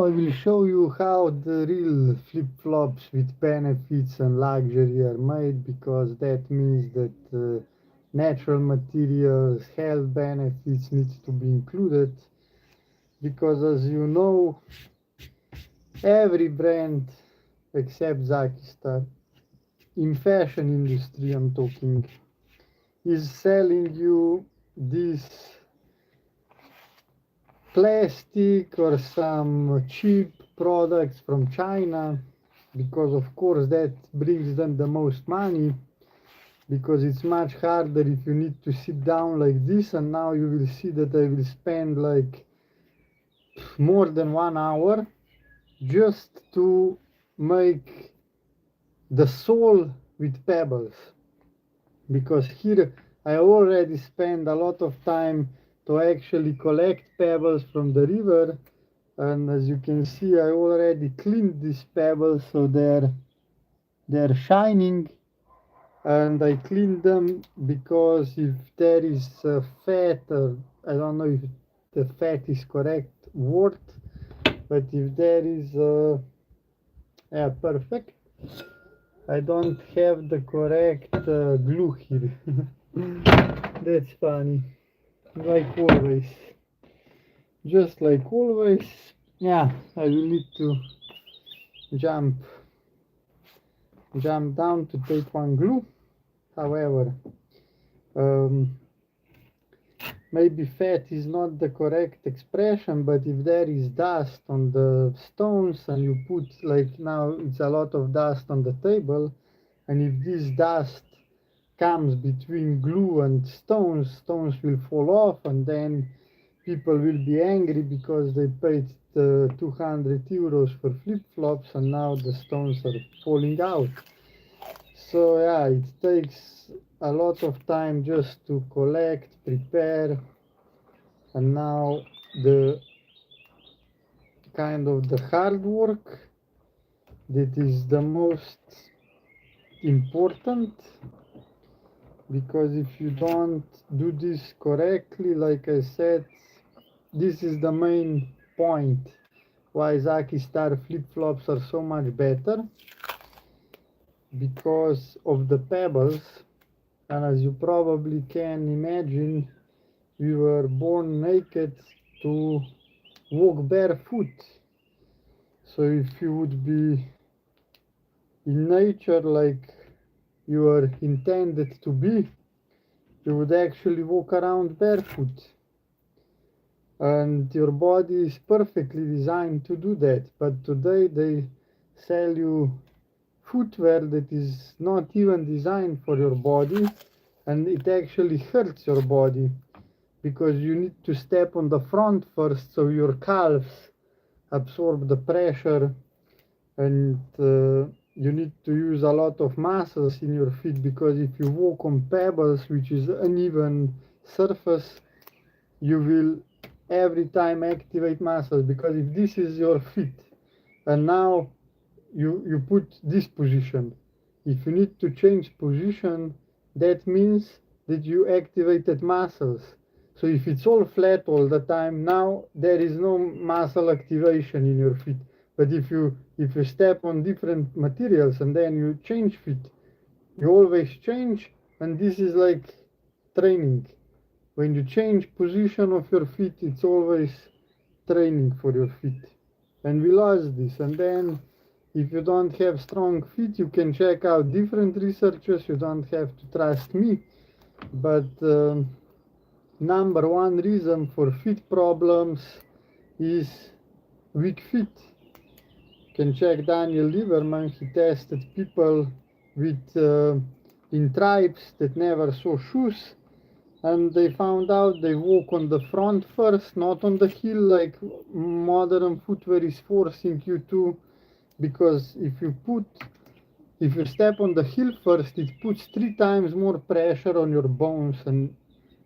I will show you how the real flip-flops with benefits and luxury are made, because that means that natural materials, health benefits need to be included, because as you know, every brand except Zakistar, in fashion industry I'm talking, is selling you this plastic or some cheap products from China, because of course that brings them the most money, because it's much harder if you need to sit down like this. And now you will see that I will spend like more than 1 hour just to make the sole with pebbles, because here I already spent a lot of time to actually collect pebbles from the river. And as you can see, I already cleaned these pebbles, so they're shining. And I cleaned them because if there is fat, or I don't know if the fat is correct word, but if there is yeah, perfect. I don't have the correct glue here. That's funny. Like always. Just like always. Yeah, I will need to jump down to take one glue. However, um, maybe fat is not the correct expression, but if there is dust on the stones and you put, like now it's a lot of dust on the table, and if this dust comes between glue and stones will fall off, and then people will be angry because they paid 200 euros for flip-flops and now the stones are falling out. So yeah, it takes a lot of time just to collect, prepare, and now the kind of the hard work that is the most important, because if you don't do this correctly, like I said, this is the main point why Zaki Star flip-flops are so much better, because of the pebbles. And as you probably can imagine, we were born naked to walk barefoot. So if you would be in nature like you are intended to be, you would actually walk around barefoot. And your body is perfectly designed to do that. But today they sell you footwear that is not even designed for your body, and it actually hurts your body, because you need to step on the front first so your calves absorb the pressure, and you need to use a lot of muscles in your feet, because if you walk on pebbles, which is uneven surface, you will every time activate muscles, because if this is your feet and now you put this position, if you need to change position, that means that you activated muscles. So if it's all flat all the time, now there is no muscle activation in your feet. But if you step on different materials and then you change feet, you always change, and this is like training. When you change position of your feet, it's always training for your feet. And we lost this. And then if you don't have strong feet, you can check out different researchers. You don't have to trust me. But number one reason for feet problems is weak feet. You can check Daniel Lieberman. He tested people with in tribes that never saw shoes, and they found out they walk on the front first, not on the heel like modern footwear is forcing you to, because if you step on the heel first, it puts 3 times more pressure on your bones, and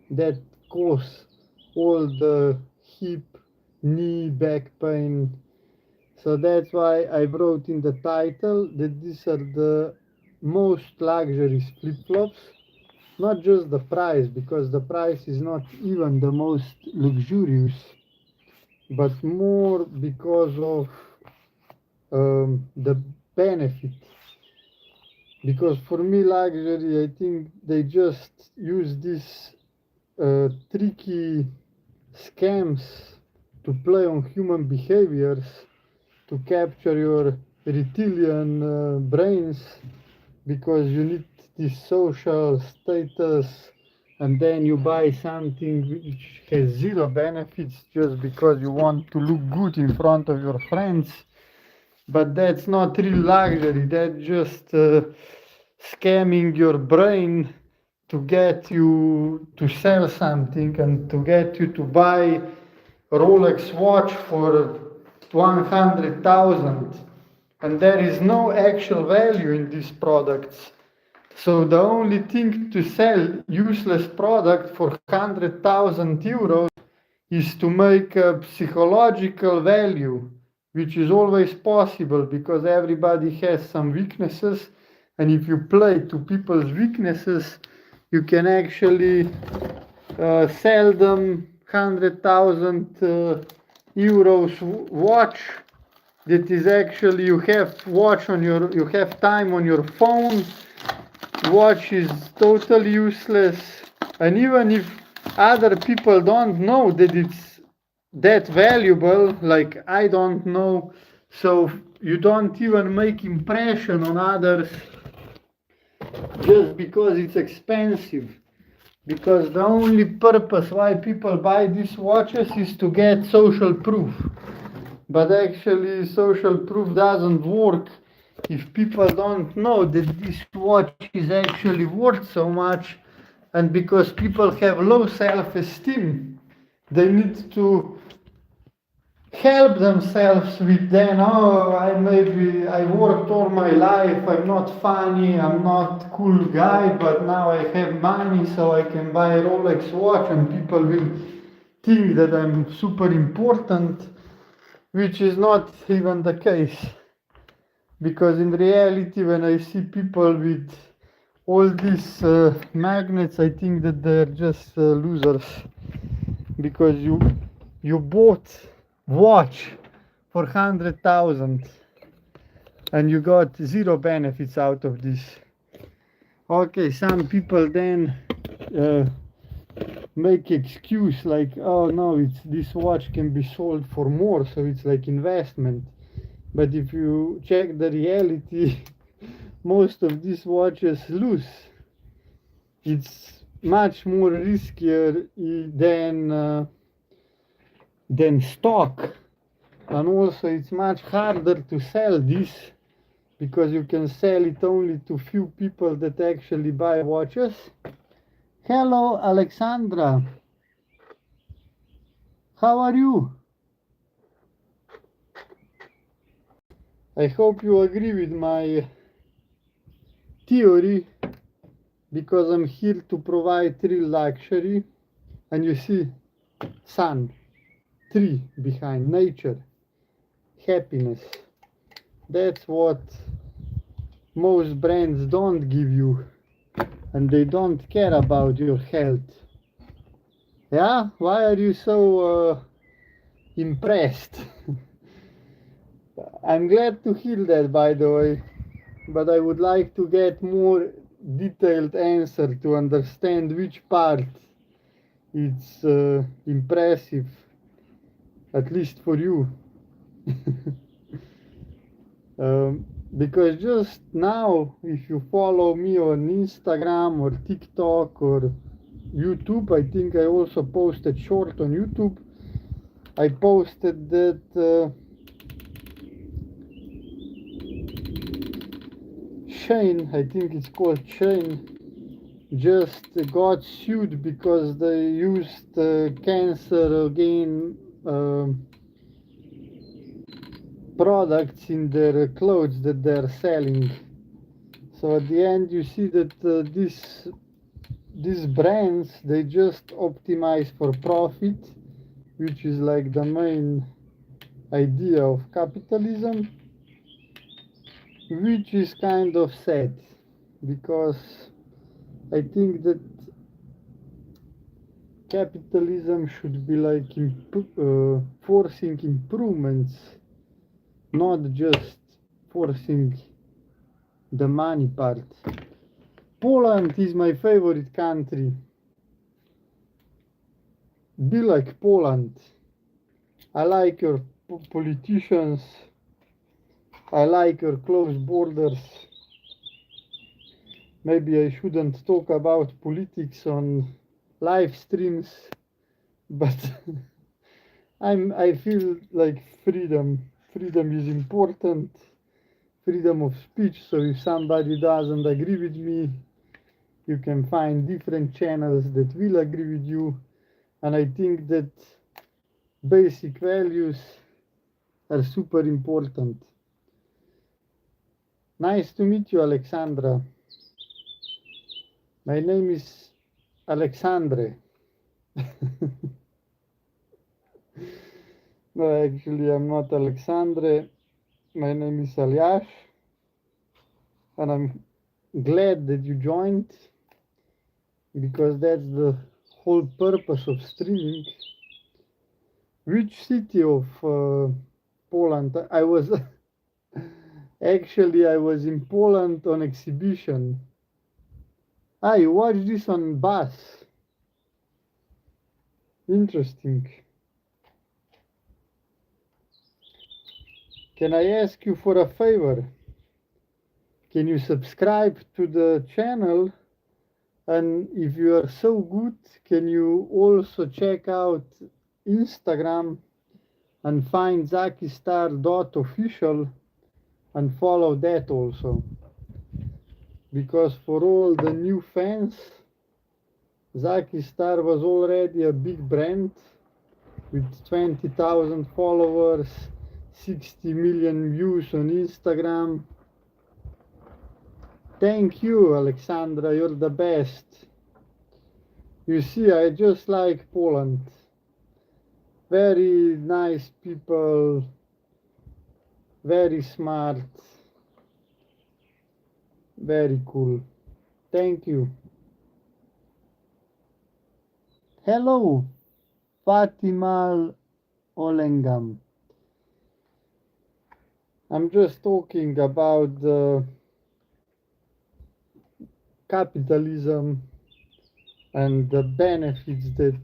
that causes all the hip, knee, back pain. So that's why I wrote in the title that these are the most luxurious flip-flops. Not just the price, because the price is not even the most luxurious, but more because of the benefit. Because for me, luxury, I think they just use these tricky scams to play on human behaviors, to capture your reptilian brains, because you need this social status, and then you buy something which has zero benefits just because you want to look good in front of your friends. But that's not real luxury, that's just scamming your brain to get you to sell something and to get you to buy Rolex watch for 100,000, and there is no actual value in these products. So the only thing to sell useless product for 100,000 euros is to make a psychological value, which is always possible because everybody has some weaknesses, and if you play to people's weaknesses, you can actually sell them 100,000 euros watch that is actually you have time on your phone. Watch is totally useless, and even if other people don't know that it's that valuable, like I don't know, so you don't even make impression on others just because it's expensive. Because the only purpose why people buy these watches is to get social proof. But actually, social proof doesn't work if people don't know that this watch is actually worth so much, and because people have low self-esteem, they need to help themselves with then, oh, I worked all my life, I'm not funny, I'm not cool guy, but now I have money so I can buy a Rolex watch and people will think that I'm super important, which is not even the case. Because in reality, when I see people with all these magnets, I think that they're just losers. Because you bought watch for 100,000 and you got zero benefits out of this. Okay, some people then make excuse like, oh no, it's this watch can be sold for more, so it's like investment. But if you check the reality, most of these watches lose. It's much more riskier than stock, and also it's much harder to sell this because you can sell it only to few people that actually buy watches. Hello, Alexandra. How are you? I hope you agree with my theory, because I'm here to provide real luxury. And you see, sun, tree behind, nature, happiness. That's what most brands don't give you, and they don't care about your health. Yeah? Why are you so impressed? I'm glad to hear that, by the way, but I would like to get more detailed answer to understand which part it's impressive, at least for you. Because just now, if you follow me on Instagram or TikTok or YouTube, I think I also posted short on YouTube. I posted that Shane, I think it's called Shane, just got sued because they used cancer again products in their clothes that they're selling. So at the end you see that these brands, they just optimize for profit, which is like the main idea of capitalism, which is kind of sad, because I think that capitalism should be like forcing improvements, not just forcing the money part. Poland is my favorite country. Be like Poland. I like your politicians. I like your closed borders. Maybe I shouldn't talk about politics on live streams, but I feel like freedom is important, freedom of speech. So if somebody doesn't agree with me, you can find different channels that will agree with you. And I think that basic values are super important. Nice to meet you, Alexandra. My name is Alexandre. No, actually, I'm not Alexandre. My name is Aliash, and I'm glad that you joined, because that's the whole purpose of streaming. Which city of Poland? I was actually I was in Poland on exhibition. Ah, you watched this on bus. Interesting. Can I ask you for a favor? Can you subscribe to the channel? And if you are so good, can you also check out Instagram and find zakistar.official and follow that also? Because for all the new fans, Zakistar was already a big brand with 20,000 followers, 60 million views on Instagram. Thank you, Alexandra, you're the best. You see, I just like Poland. Very nice people, very smart, very cool. Thank you. Hello, Fatima Olengam. I'm just talking about the capitalism and the benefits that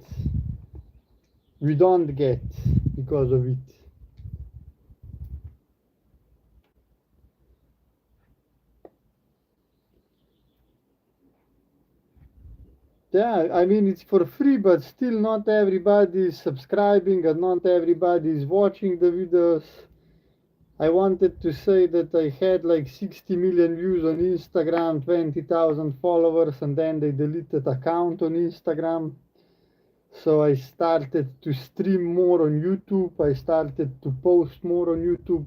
we don't get because of it. Yeah, I mean, it's for free, but still not everybody is subscribing and not everybody is watching the videos. I wanted to say that I had like 60 million views on Instagram, 20,000 followers, and then they deleted account on Instagram. So I started to stream more on YouTube. I started to post more on YouTube,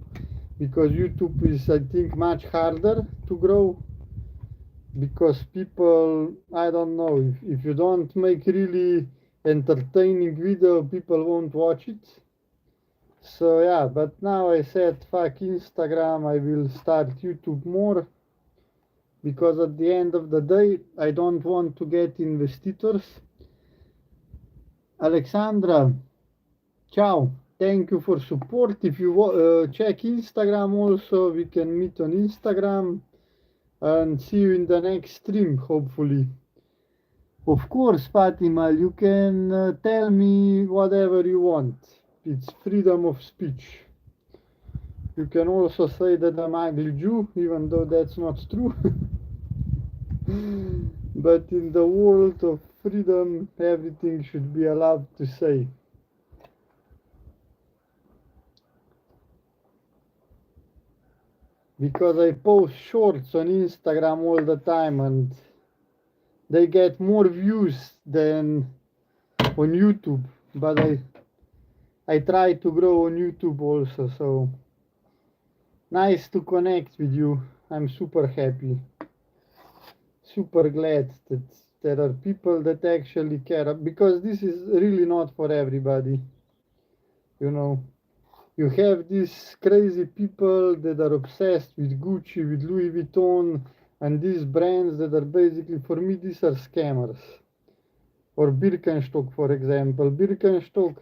because YouTube is, I think, much harder to grow, because people, I don't know, if you don't make really entertaining video, people won't watch it. So yeah, but now I said fuck Instagram, I will start YouTube more, because at the end of the day I don't want to get investors. Alexandra, ciao, thank you for support. If you check Instagram also, we can meet on Instagram, and see you in the next stream, hopefully. Of course, Fatima, you can tell me whatever you want. It's freedom of speech. You can also say that I'm ugly Jew, even though that's not true. But in the world of freedom, everything should be allowed to say. Because I post shorts on Instagram all the time, and they get more views than on YouTube. But I try to grow on YouTube also, so nice to connect with you. I'm super happy, super glad that there are people that actually care, because this is really not for everybody. You know, you have these crazy people that are obsessed with Gucci, with Louis Vuitton, and these brands that are basically, for me, these are scammers. or Birkenstock, for example. Birkenstock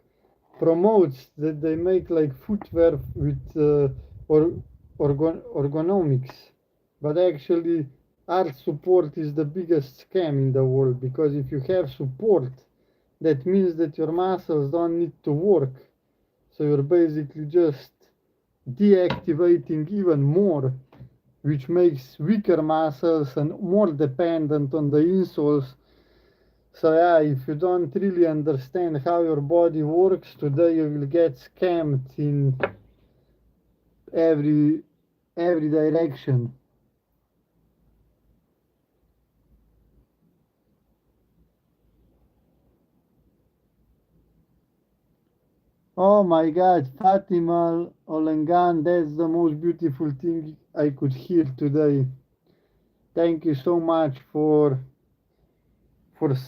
promotes that they make like footwear with or ergonomics, but actually arch support is the biggest scam in the world, because if you have support, that means that your muscles don't need to work. So you're basically just deactivating even more, which makes weaker muscles and more dependent on the insoles. So yeah, if you don't really understand how your body works, today you will get scammed in every every direction. Oh my God, Fatima Olengan, that's the most beautiful thing I could hear today. Thank you so much for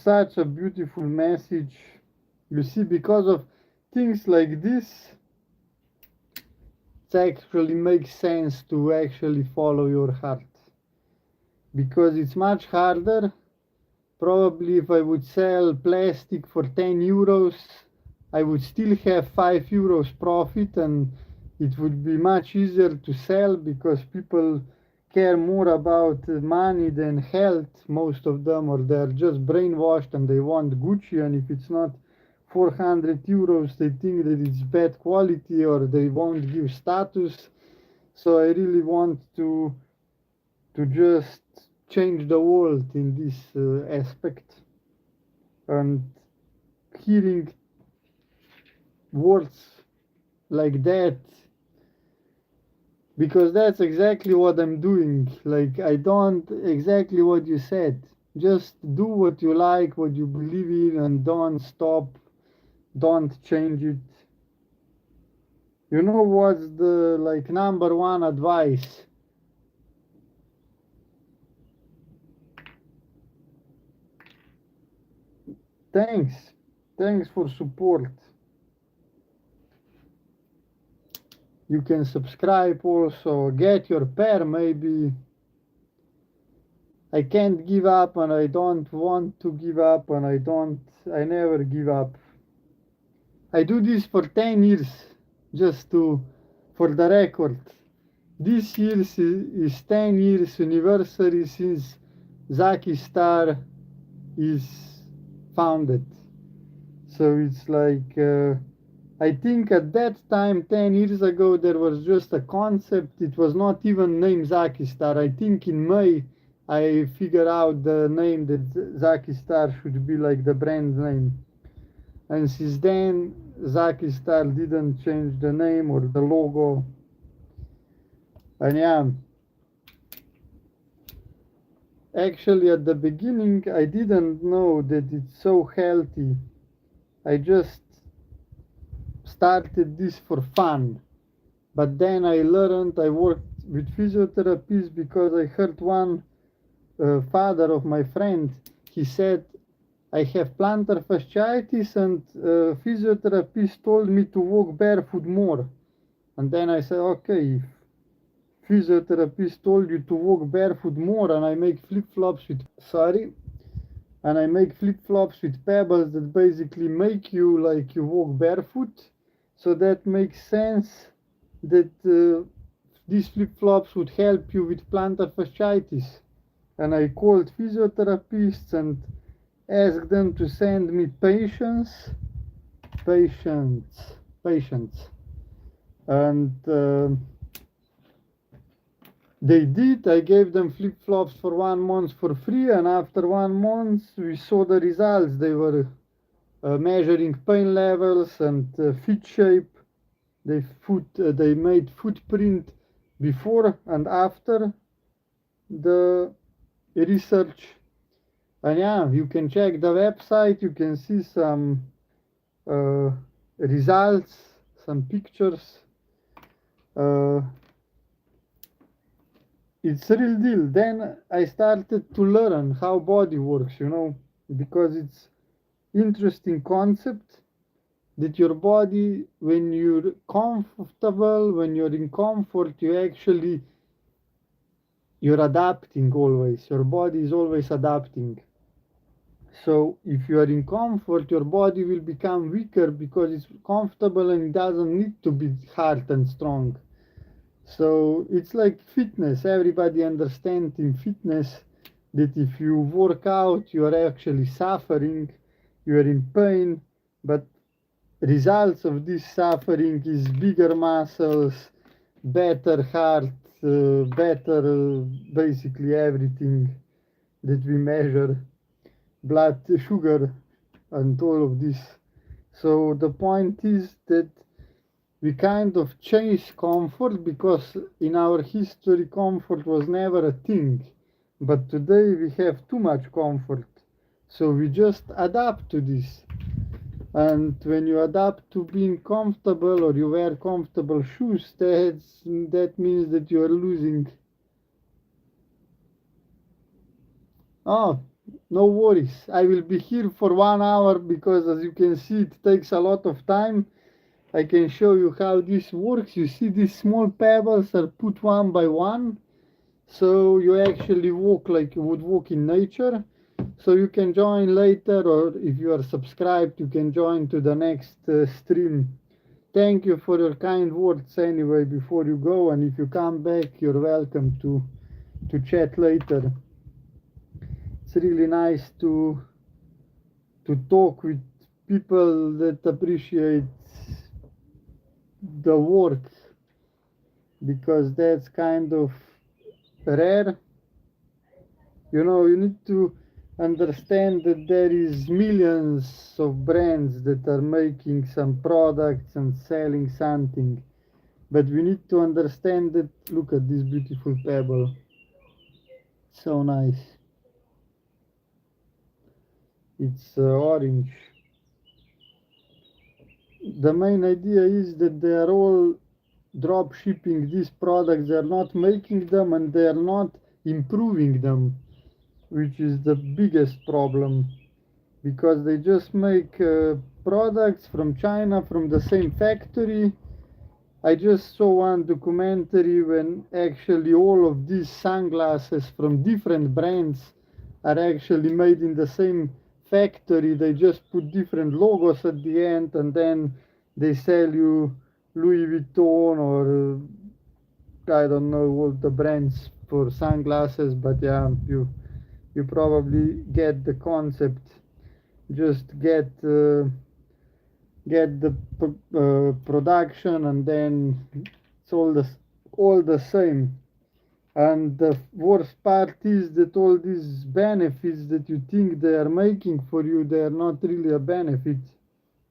such a beautiful message. You see, because of things like this, it actually makes sense to actually follow your heart. Because it's much harder. Probably if I would sell plastic for 10 euros, I would still have 5 euros profit, and it would be much easier to sell because people care more about money than health, most of them, or they're just brainwashed and they want Gucci, and if it's not 400 euros, they think that it's bad quality or they won't give status. So I really want to just change the world in this aspect, and hearing words like that, because that's exactly what I'm doing. Like, I don't exactly what you said. Just do what you like, what you believe in, and don't stop, don't change it. You know what's the like number one advice? Thanks. Thanks for support. You can subscribe also, get your pair maybe. I can't give up, and I don't want to give up, and I never give up. I do this for 10 years, just to, for the record. This year is 10 years anniversary since Zaki Star is founded. So it's like, I think at that time, 10 years ago, there was just a concept. It was not even named Zaki Star. I think in May, I figured out the name that Zaki Star should be like the brand name. And since then, Zaki Star didn't change the name or the logo. And yeah, actually at the beginning, I didn't know that it's so healthy. I just started this for fun. But then I learned, I worked with physiotherapists because I heard one father of my friend, he said, I have plantar fasciitis, and physiotherapist told me to walk barefoot more. And then I said, okay, if physiotherapist told you to walk barefoot more, and I make flip-flops with, sorry, and I make flip-flops with pebbles that basically make you like you walk barefoot. So that makes sense that these flip-flops would help you with plantar fasciitis. And I called physiotherapists and asked them to send me patients. And they did. I gave them flip-flops for 1 month for free, and after 1 month we saw the results. They were measuring pain levels and feet shape. They made footprint before and after the research. And yeah, you can check the website. You can see some results, some pictures. It's a real deal. Then I started to learn how body works, because it's interesting concept that your body, when you're comfortable, when you're in comfort, you're adapting always. Your body is always adapting. So if you are in comfort, your body will become weaker because it's comfortable and it doesn't need to be hard and strong. So it's like fitness. Everybody understands in fitness that if you work out, you are actually suffering, you are in pain, but results of this suffering is bigger muscles, better heart, better basically everything that we measure, blood sugar, and all of this. So the point is that we kind of chase comfort because in our history comfort was never a thing, but today we have too much comfort, so we just adapt to this. And when you adapt to being comfortable or you wear comfortable shoes, that means that you are losing. Oh, no worries, I will be here for 1 hour because as you can see it takes a lot of time. I can show you how this works. You see these small pebbles are put one by one, so you actually walk like you would walk in nature. So you can join later, or if you are subscribed you can join to the next stream. Thank you for your kind words anyway before you go, and if you come back you're welcome to chat later. It's really nice to talk with people that appreciate the work, because that's kind of rare. You know, you need to understand that there is millions of brands that are making some products and selling something, but we need to understand that. Look at this beautiful pebble, so nice. It's orange. The main idea is that they are all drop shipping these products. They are not making them and they are not improving them, which is the biggest problem, because they just make products from China from the same factory. I just saw one documentary when actually all of these sunglasses from different brands are actually made in the same factory. They just put different logos at the end and then they sell you Louis Vuitton or I don't know all the brands for sunglasses, but yeah, you probably get the concept. Just get the production and then it's all the same. And the worst part is that all these benefits that you think they are making for you, they are not really a benefit,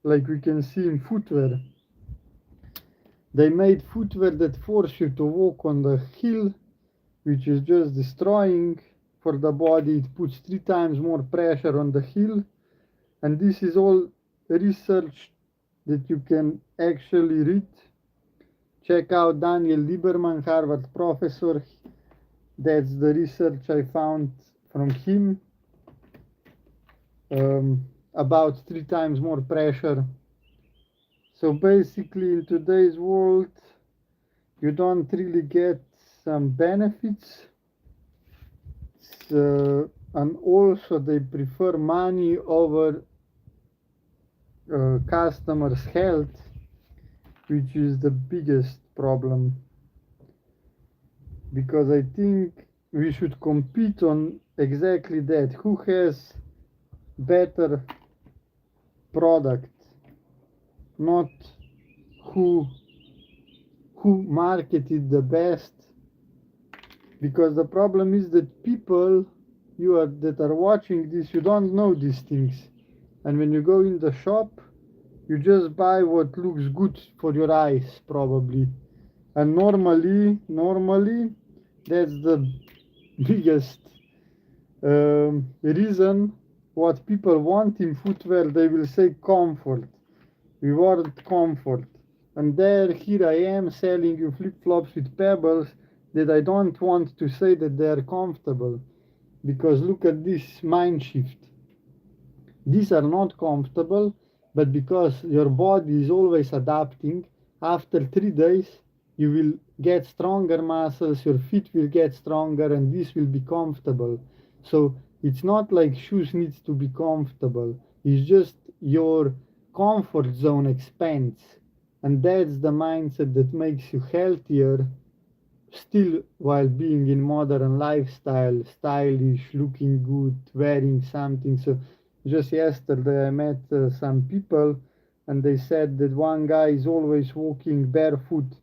like we can see in footwear. They made footwear that force you to walk on the hill, which is just destroying for the body. It puts 3 times more pressure on the heel, and this is all research that you can actually read. Check out Daniel Lieberman, Harvard professor. That's the research I found from him, about 3 times more pressure. So basically in today's world you don't really get some benefits, and also they prefer money over customers' health, which is the biggest problem, because I think we should compete on exactly that. Who has better product, not who marketed the best, because the problem is that people that are watching this, you don't know these things, and when you go in the shop you just buy what looks good for your eyes probably, and normally that's the biggest reason what people want in footwear. They will say comfort, we want comfort, and here I am selling you flip-flops with pebbles that I don't want to say that they are comfortable, because look at this mind shift. These are not comfortable, but because your body is always adapting, after 3 days you will get stronger muscles, your feet will get stronger, and this will be comfortable. So It's not like shoes needs to be comfortable. It's just your comfort zone expands. And that's the mindset that makes you healthier still while being in modern lifestyle, stylish, looking good, wearing something. So just yesterday I met some people and they said that one guy is always walking barefoot.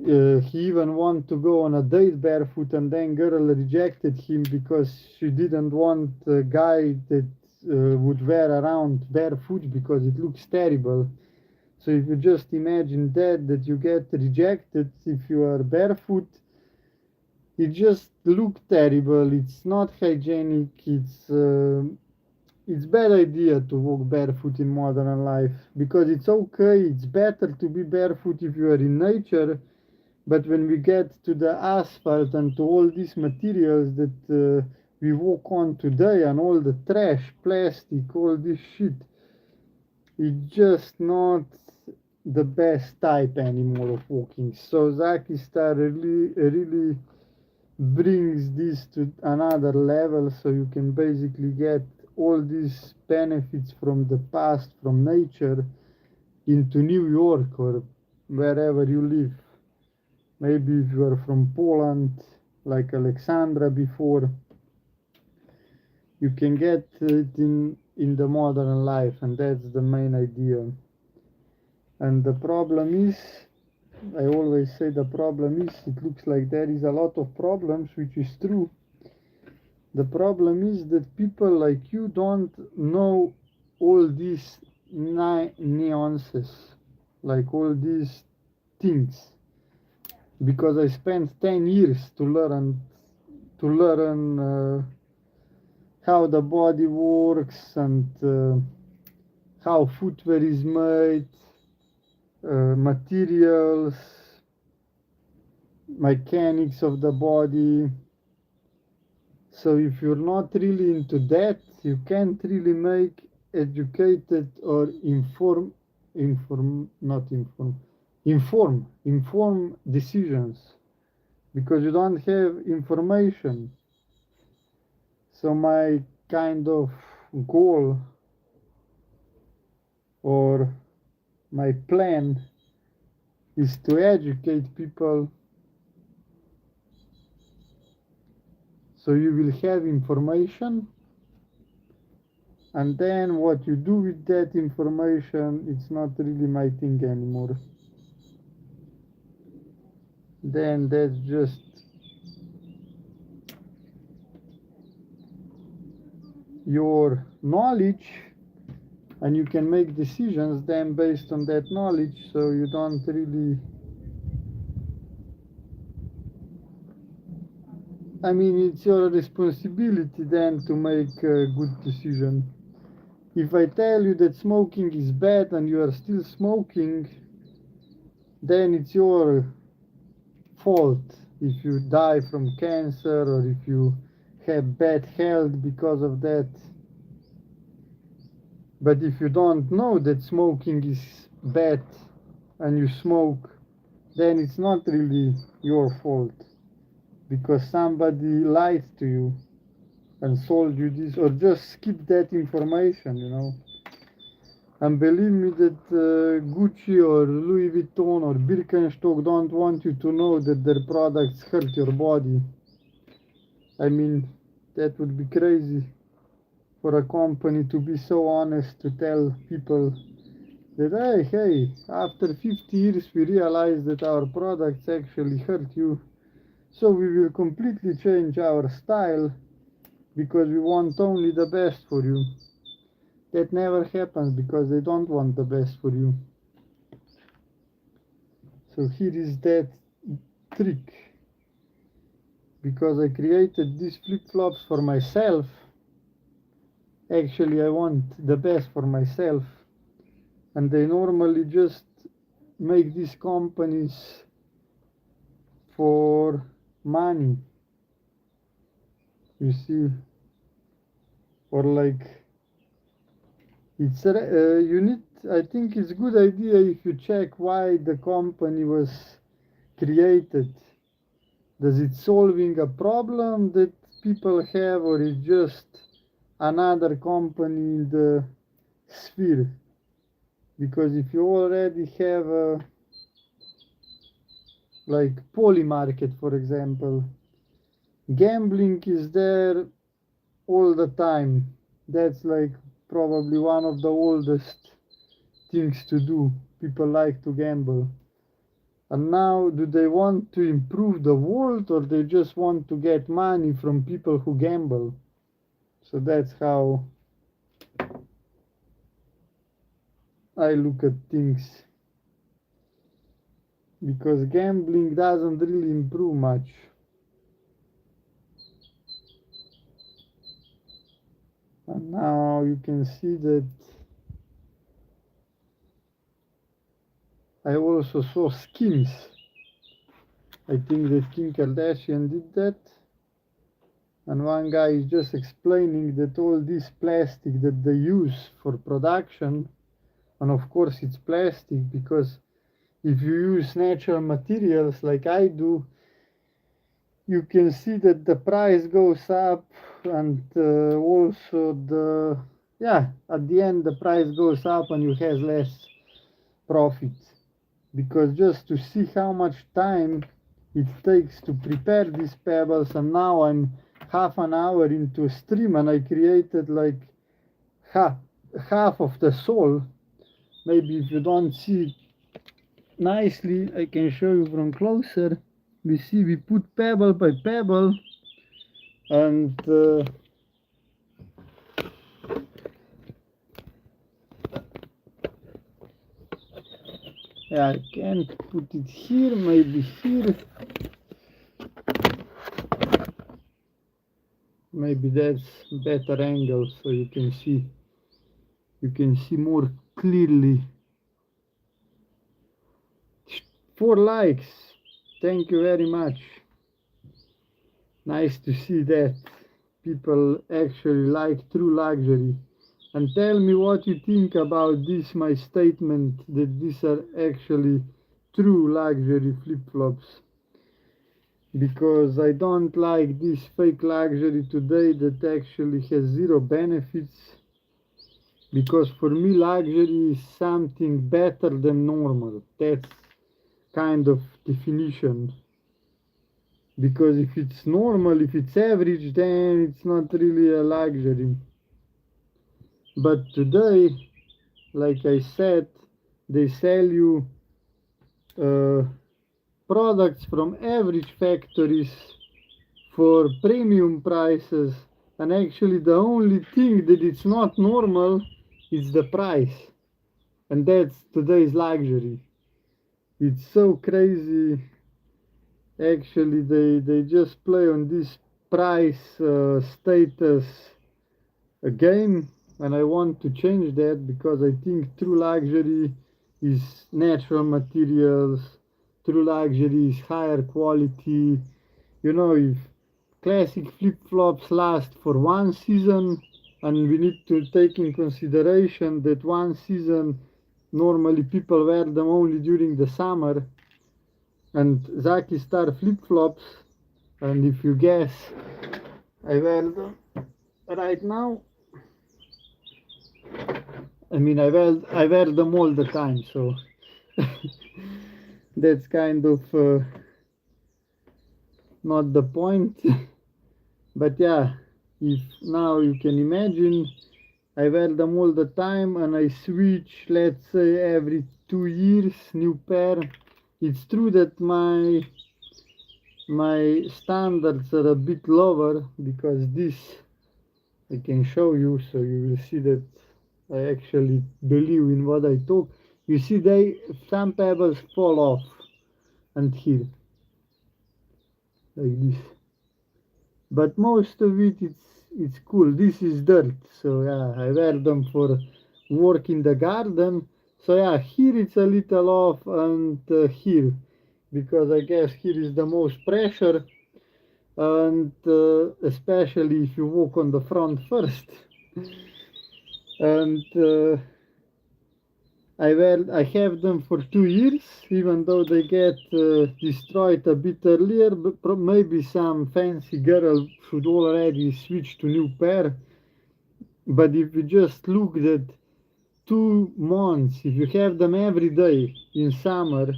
He even wanted to go on a date barefoot, and then girl rejected him because she didn't want a guy that would wear around barefoot because it looks terrible. So if you just imagine that you get rejected if you are barefoot, it just look terrible. It's not hygienic. It's bad idea to walk barefoot in modern life because it's okay. It's better to be barefoot if you are in nature. But when we get to the asphalt and to all these materials that we walk on today and all the trash, plastic, all this shit, it's just not the best type anymore of walking. So Zaki Star really brings this to another level, so you can basically get all these benefits from the past, from nature, into New York or wherever you live. Maybe if you are from Poland, like Alexandra before, you can get it in the modern life, and that's the main idea. And the problem is, I always say the problem is, it looks like there is a lot of problems, which is true. The problem is that people like you don't know all these nuances, like all these things, because I spent 10 years to learn how the body works and how footwear is made, materials, mechanics of the body. So if you're not really into that, you can't really make educated or inform decisions because you don't have information. So my kind of goal or my plan is to educate people so you will have information, and then what you do with that information, it's not really my thing anymore. Then that's just your knowledge, and you can make decisions then based on that knowledge, so you don't really, I mean, it's your responsibility then to make a good decision. If I tell you that smoking is bad and you are still smoking, then it's your fault if you die from cancer or if you have bad health because of that. But if you don't know that smoking is bad and you smoke, then it's not really your fault because somebody lied to you and sold you this, or just skip that information, you know. And believe me that Gucci or Louis Vuitton or Birkenstock don't want you to know that their products hurt your body. I mean, that would be crazy for a company to be so honest to tell people that, hey, after 50 years we realize that our products actually hurt you, so we will completely change our style because we want only the best for you. That never happens because they don't want the best for you. So here is that trick. Because I created these flip-flops for myself, actually I want the best for myself, and they normally just make these companies for money, you see, or like it's you need, I think it's a good idea if you check why the company was created. Does it solving a problem that people have, or it's just another company in the sphere? Because if you already have a like poly market, for example, gambling is there all the time. That's like probably one of the oldest things to do. People like to gamble. And now, do they want to improve the world, or they just want to get money from people who gamble? So that's how I look at things. Because gambling doesn't really improve much. And now you can see that I also saw skins. I think that Kim Kardashian did that. And one guy is just explaining that all this plastic that they use for production, and of course it's plastic, because if you use natural materials like I do, you can see that the price goes up, and also at the end the price goes up and you have less profit. Because just to see how much time it takes to prepare these pebbles, and now I'm half an hour into a stream and I created like half of the sole. Maybe if you don't see it nicely, I can show you from closer. We see we put pebble by pebble, and yeah, I can't put it here, maybe here. Maybe that's better angle so you can see more clearly. 4 likes. Thank you very much. Nice to see that people actually like true luxury. And tell me what you think about this, my statement that these are actually true luxury flip-flops. Because I don't like this fake luxury today that actually has zero benefits. Because for me luxury is something better than normal. That's kind of definition. Because if it's normal, if it's average, then it's not really a luxury. But today, like I said, they sell you products from average factories for premium prices, and actually the only thing that it's not normal is the price, and that's today's luxury. It's so crazy. Actually they just play on this price status game, and I want to change that, because I think true luxury is natural materials, true luxury is higher quality. You know, if classic flip-flops last for 1 season, and we need to take in consideration that 1 season normally people wear them only during the summer, and Zaki Star flip-flops, and if you guess, I wear them right now. I mean, I wear them all the time, so that's kind of not the point. But yeah, if now you can imagine, I wear them all the time, and I switch, let's say every 2 years, new pair. It's true that my standards are a bit lower, because this I can show you, so you will see that I actually believe in what I talk. You see, some pebbles fall off, and here, like this. But most of it's cool. This is dirt, so yeah, I wear them for work in the garden. So yeah, here it's a little off, and here, because I guess here is the most pressure, and especially if you walk on the front first. And I have them for 2 years, even though they get destroyed a bit earlier. But maybe some fancy girl should already switch to new pair. But if you just look at 2 months, if you have them every day in summer,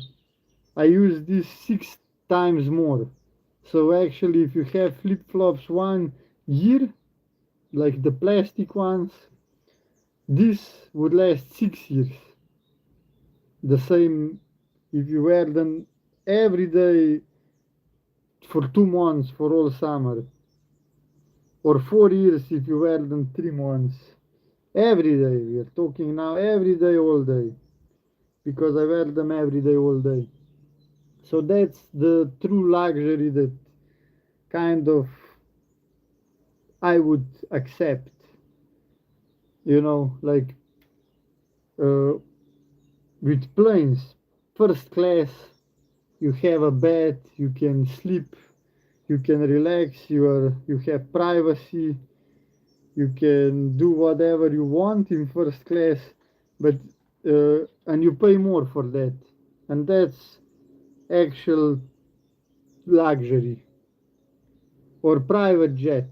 I use this 6 times more. So actually, if you have flip-flops 1 year, like the plastic ones, this would last 6 years. The same if you wear them every day for 2 months for all summer, or 4 years if you wear them 3 months. Every day, we are talking now every day, all day, because I wear them every day, all day. So that's the true luxury that kind of I would accept, like uh, with planes, first class, you have a bed, you can sleep, you can relax, you have privacy, you can do whatever you want in first class, but and you pay more for that, and that's actual luxury. Or private jet,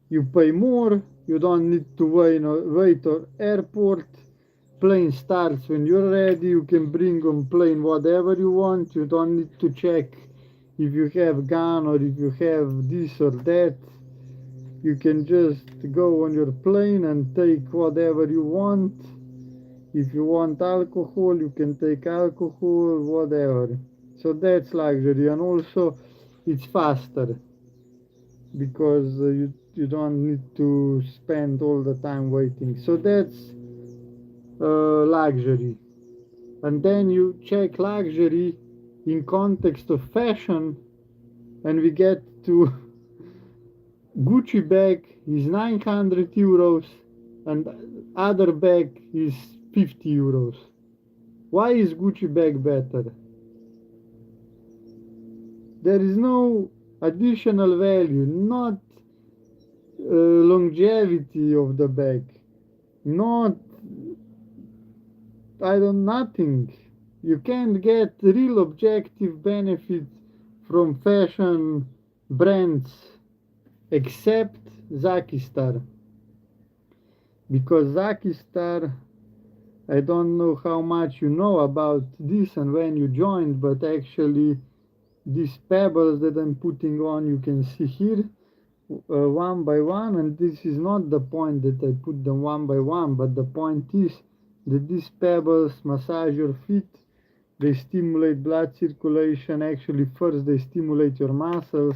you pay more, you don't need to wait or airport, plane starts when you're ready, you can bring on plane whatever you want, you don't need to check if you have gun or if you have this or that. You can just go on your plane and take whatever you want. If you want alcohol, you can take alcohol, whatever. So that's luxury, and also it's faster because you don't need to spend all the time waiting. So that's luxury. And then you check luxury in context of fashion, and we get to Gucci bag is 900 euros and other bag is 50 euros. Why is Gucci bag better? There is no additional value, not longevity of the bag, not nothing. You can't get real objective benefit from fashion brands except Zaki Star, because Zaki Star, I don't know how much you know about this and when you joined, but actually these pebbles that I'm putting on, you can see here, one by one, and this is not the point that I put them one by one, but the point is that these pebbles massage your feet, they stimulate blood circulation. Actually, first they stimulate your muscles.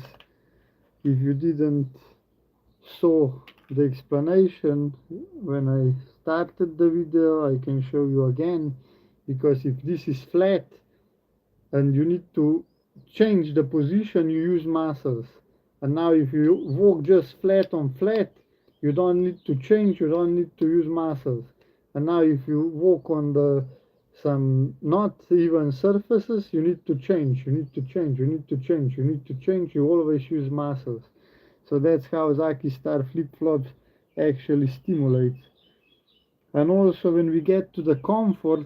If you didn't saw the explanation when I started the video, I can show you again, because if this is flat and you need to change the position, you use muscles. And now if you walk just flat on flat, you don't need to change, you don't need to use muscles. And now if you walk on some not even surfaces, you need to change, you need to change, you need to change, you need to change, you always use muscles. So that's how Zaki Star flip-flops actually stimulates. And also when we get to the comfort,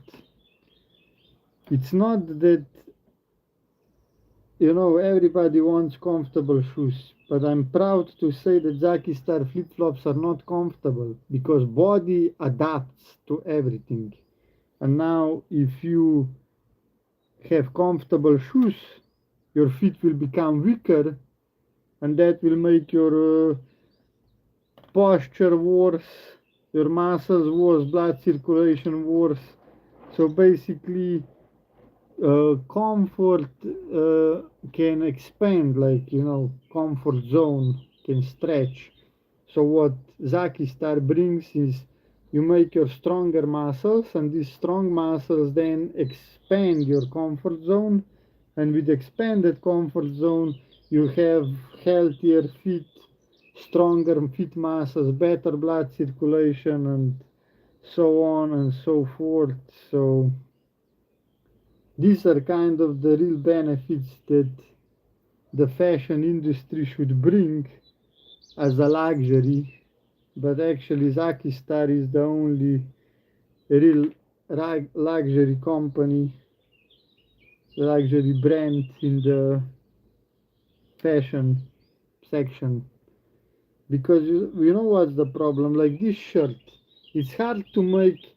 it's not that, everybody wants comfortable shoes, but I'm proud to say that Zaki Star flip-flops are not comfortable because body adapts to everything. And now if you have comfortable shoes, your feet will become weaker, and that will make your posture worse, your muscles worse, blood circulation worse. So basically, comfort can expand, like, comfort zone can stretch. So what Zaki Star brings is you make your stronger muscles, and these strong muscles then expand your comfort zone, and with expanded comfort zone you have healthier feet, stronger feet muscles, better blood circulation, and so on and so forth. So these are kind of the real benefits that the fashion industry should bring as a luxury, but actually Zaki Star is the only real luxury company, luxury brand in the fashion section. Because you know what's the problem? Like this shirt, it's hard to make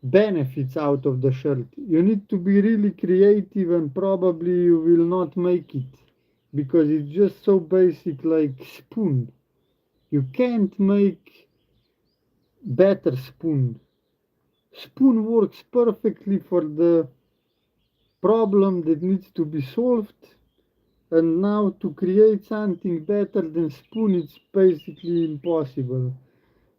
benefits out of the shirt. You need to be really creative, and probably you will not make it because it's just so basic, like spoon. You can't make better spoon. Spoon works perfectly for the problem that needs to be solved, and now to create something better than spoon, it's basically impossible.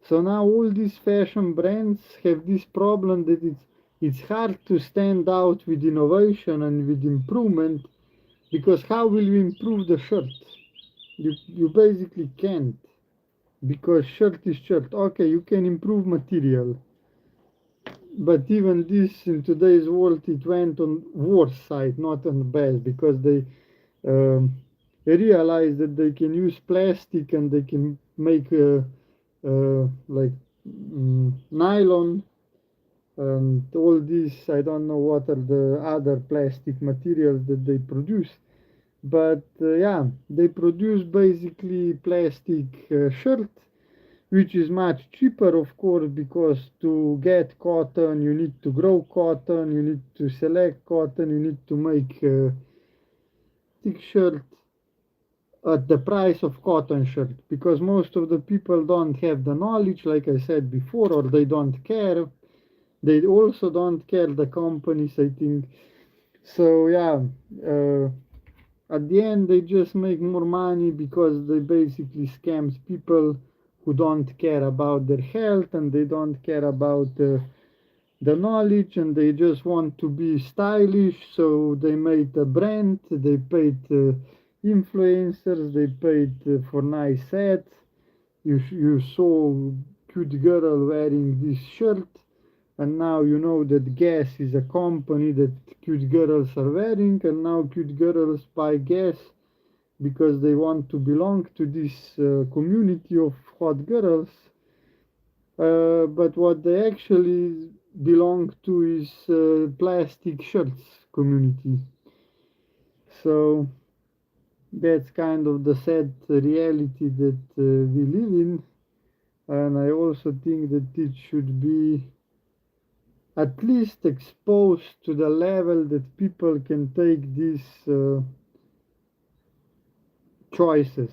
So now all these fashion brands have this problem that it's hard to stand out with innovation and with improvement, because how will you improve the shirt? You basically can't, because shirt is shirt. Okay, you can improve material, but even this in today's world it went on worse side, not on the best, because um, they realized that they can use plastic and they can make like nylon and all this. I don't know what are the other plastic materials that they produce, but yeah, they produce basically plastic shirt, which is much cheaper, of course, because to get cotton you need to grow cotton, you need to select cotton, you need to make thick shirt at the price of cotton shirt, because most of the people don't have the knowledge, like I said before, or they don't care. They also don't care, the companies, I think. So yeah, uh, at the end they just make more money because they basically scams people who don't care about their health, and they don't care about the knowledge, and they just want to be stylish. So they made a brand, they paid influencers, they paid for nice ads. You saw cute girl wearing this shirt, and now you know that Guess is a company that cute girls are wearing, and now cute girls buy Guess because they want to belong to this community of hot girls. But what they actually belong to is plastic shirts community. So that's kind of the sad reality that we live in, and I also think that it should be at least exposed to the level that people can take these choices,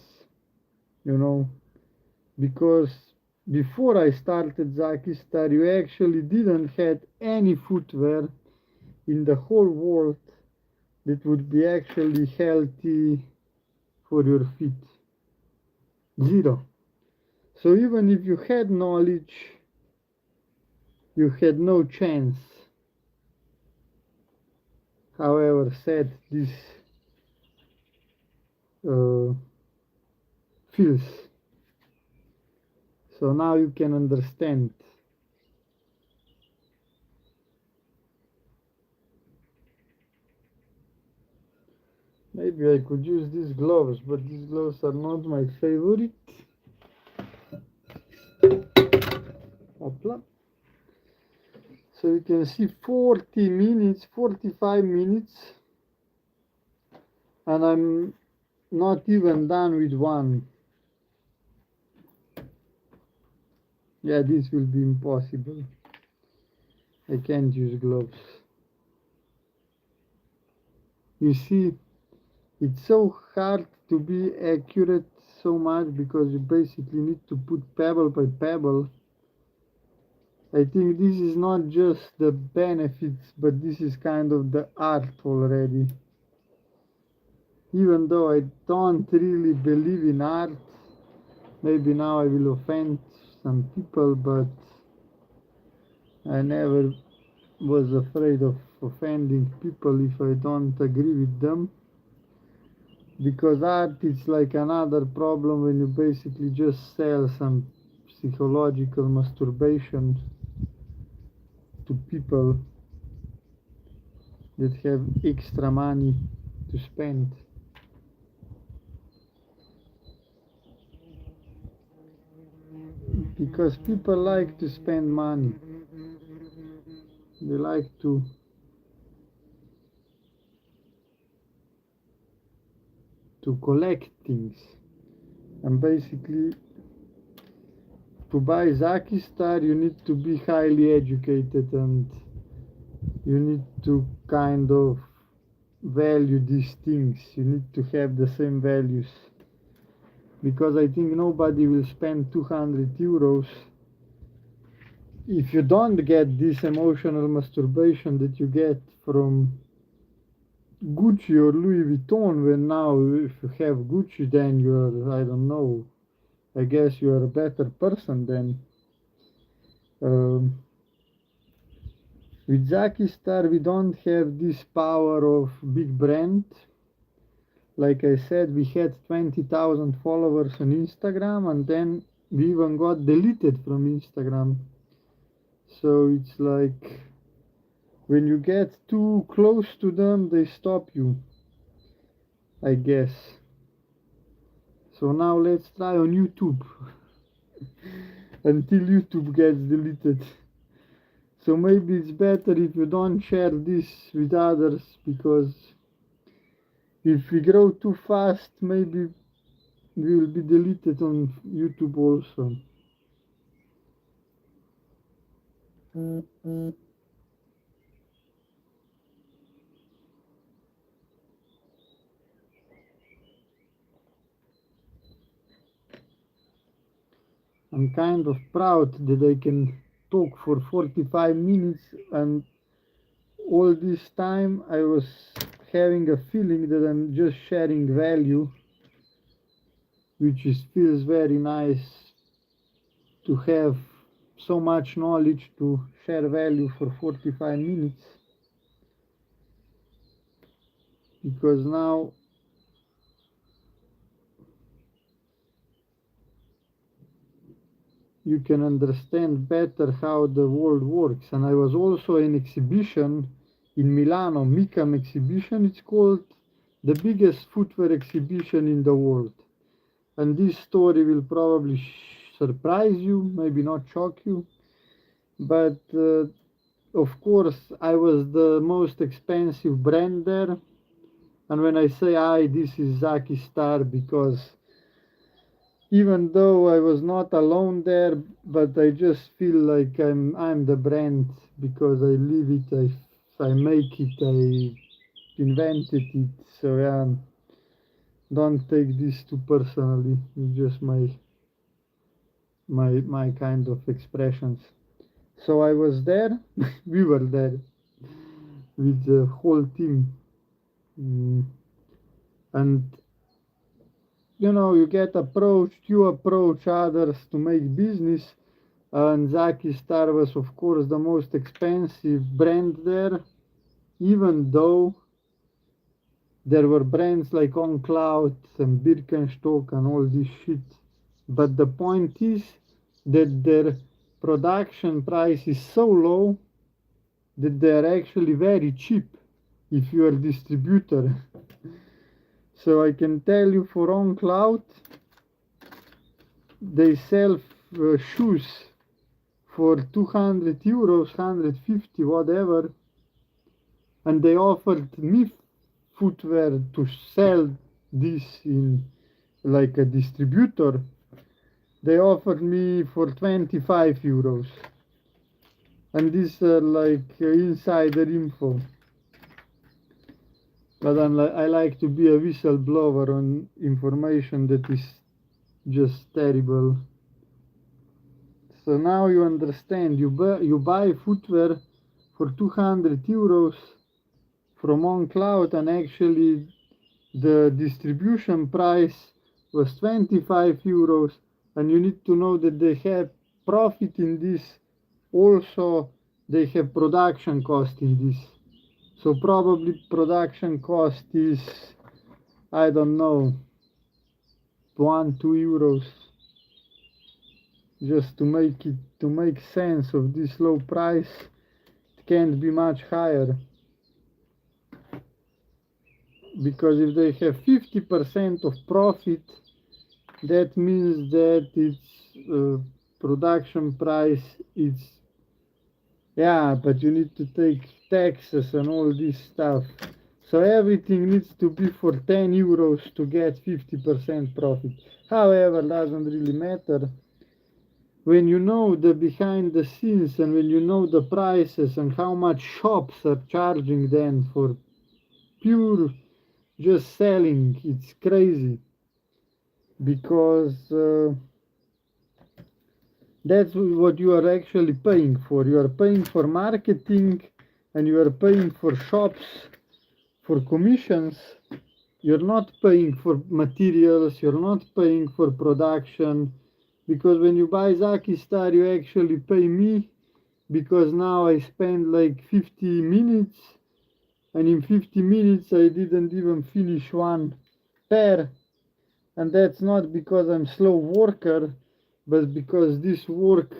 you know, because before I started Zakistar, you actually didn't had any footwear in the whole world that would be actually healthy for your feet. Zero. So even if you had knowledge, you had no chance. However sad this uh, feels. So now you can understand. Maybe I could use these gloves, but these gloves are not my favorite. Hopla. So you can see 40 minutes, 45 minutes, and I'm not even done with one. Yeah, this will be impossible. I can't use gloves. You see, it's so hard to be accurate so much because you basically need to put pebble by pebble. I think this is not just the benefits, but this is kind of the art already. Even though I don't really believe in art, maybe now I will offend some people, but I never was afraid of offending people if I don't agree with them. Because art is like another problem when you basically just sell some psychological masturbation to people that have extra money to spend. Because people like to spend money. They like to collect things. And basically, to buy Zaki Star, you need to be highly educated and you need to kind of value these things. You need to have the same values. Because I think nobody will spend 200 euros if you don't get this emotional masturbation that you get from Gucci or Louis Vuitton. When now if you have Gucci, then you're, I don't know, I guess you're a better person then. With Zaki Star we don't have this power of big brand. Like I said, we had 20,000 followers on Instagram and then we even got deleted from Instagram. So it's like when you get too close to them, they stop you, I guess. So now let's try on YouTube until YouTube gets deleted. So maybe it's better if you don't share this with others, because if we grow too fast, maybe we will be deleted on YouTube also. I'm kind of proud that I can talk for 45 minutes, and all this time I was having a feeling that I'm just sharing value, which feels very nice to have so much knowledge to share value for 45 minutes. Because now you can understand better how the world works. And I was also in exhibition in Milano, MICAM exhibition. It's called the biggest footwear exhibition in the world. And this story will probably surprise you, maybe not shock you. But of course, I was the most expensive brand there. And when I say I, this is Zaki Star, because even though I was not alone there, but I just feel like I'm the brand, because I live it, I make it, I invented it. So yeah, don't take this too personally. It's just my kind of expressions. So I was there, we were there with the whole team, and you get approached, you approach others to make business. And Zaki Star was, of course, the most expensive brand there, even though there were brands like On Cloud and Birkenstock and all this shit. But the point is that their production price is so low that they are actually very cheap if you are a distributor. So I can tell you, for On Cloud, they sell shoes for 200 euros, 150, whatever, and they offered me footwear to sell this in like a distributor. They offered me for 25 euros, and this like insider info. But I like to be a whistleblower on information that is just terrible. So now you understand, you buy footwear for 200 euros from On Cloud, and actually the distribution price was 25 euros, and you need to know that they have profit in this. Also, they have production cost in this. So probably production cost is, I don't know, 1-2 euros, just to make sense of this low price. It can't be much higher, because if they have 50% of profit, that means that its production price is Yeah, but you need to take taxes and all this stuff. So everything needs to be for 10 euros to get 50% profit. However, doesn't really matter. When you know the behind the scenes and when you know the prices and how much shops are charging then for pure just selling, it's crazy because that's what you are actually paying for. You are paying for marketing and you are paying for shops for commissions. You're not paying for materials, you're not paying for production, because when you buy Zaki Star you actually pay me, because now I spend like 50 minutes and in 50 minutes I didn't even finish one pair, and that's not because I'm slow worker, but because this work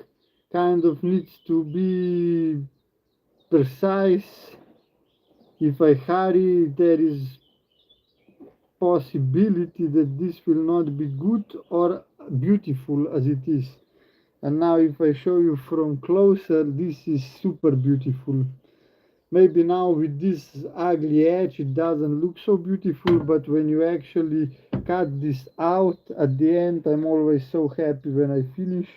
kind of needs to be precise. If I hurry, there is possibility that this will not be good or beautiful as it is. And now if I show you from closer, this is super beautiful. Maybe now with this ugly edge it doesn't look so beautiful, but when you actually cut this out at the end, I'm always so happy when I finish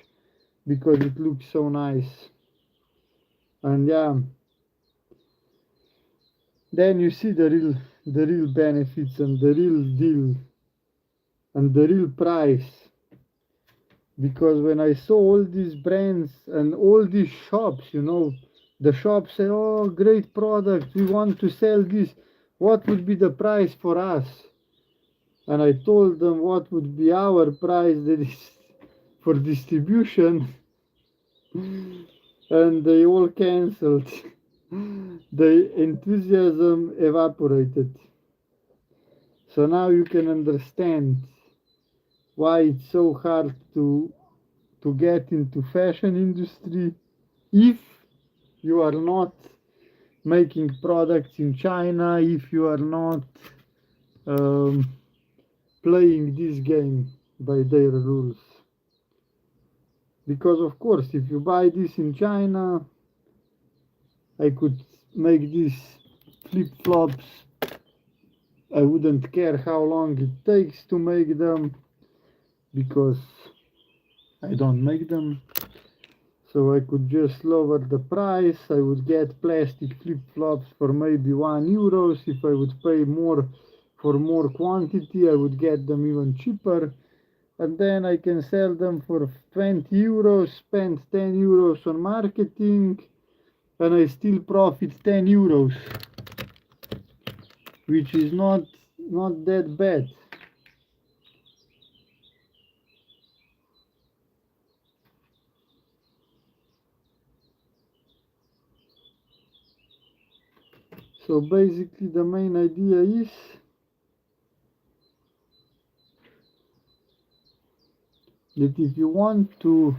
because it looks so nice. And yeah, then you see the real benefits and the real deal and the real price. Because when I saw all these brands and all these shops, the shops say, oh, great product, we want to sell this, what would be the price for us? And I told them what would be our price that is for distribution, and they all cancelled. The enthusiasm evaporated. So now you can understand why it's so hard to get into fashion industry if you are not making products in China, if you are not um, playing this game by their rules. Because of course, if you buy this in China, I could make these flip-flops. I wouldn't care how long it takes to make them because I don't make them. So I could just lower the price. I would get plastic flip-flops for maybe €1. If I would pay more for more quantity, I would get them even cheaper. And then I can sell them for €20, spend €10 on marketing, and I still profit €10, which is not that bad. So basically the main idea is that if you want to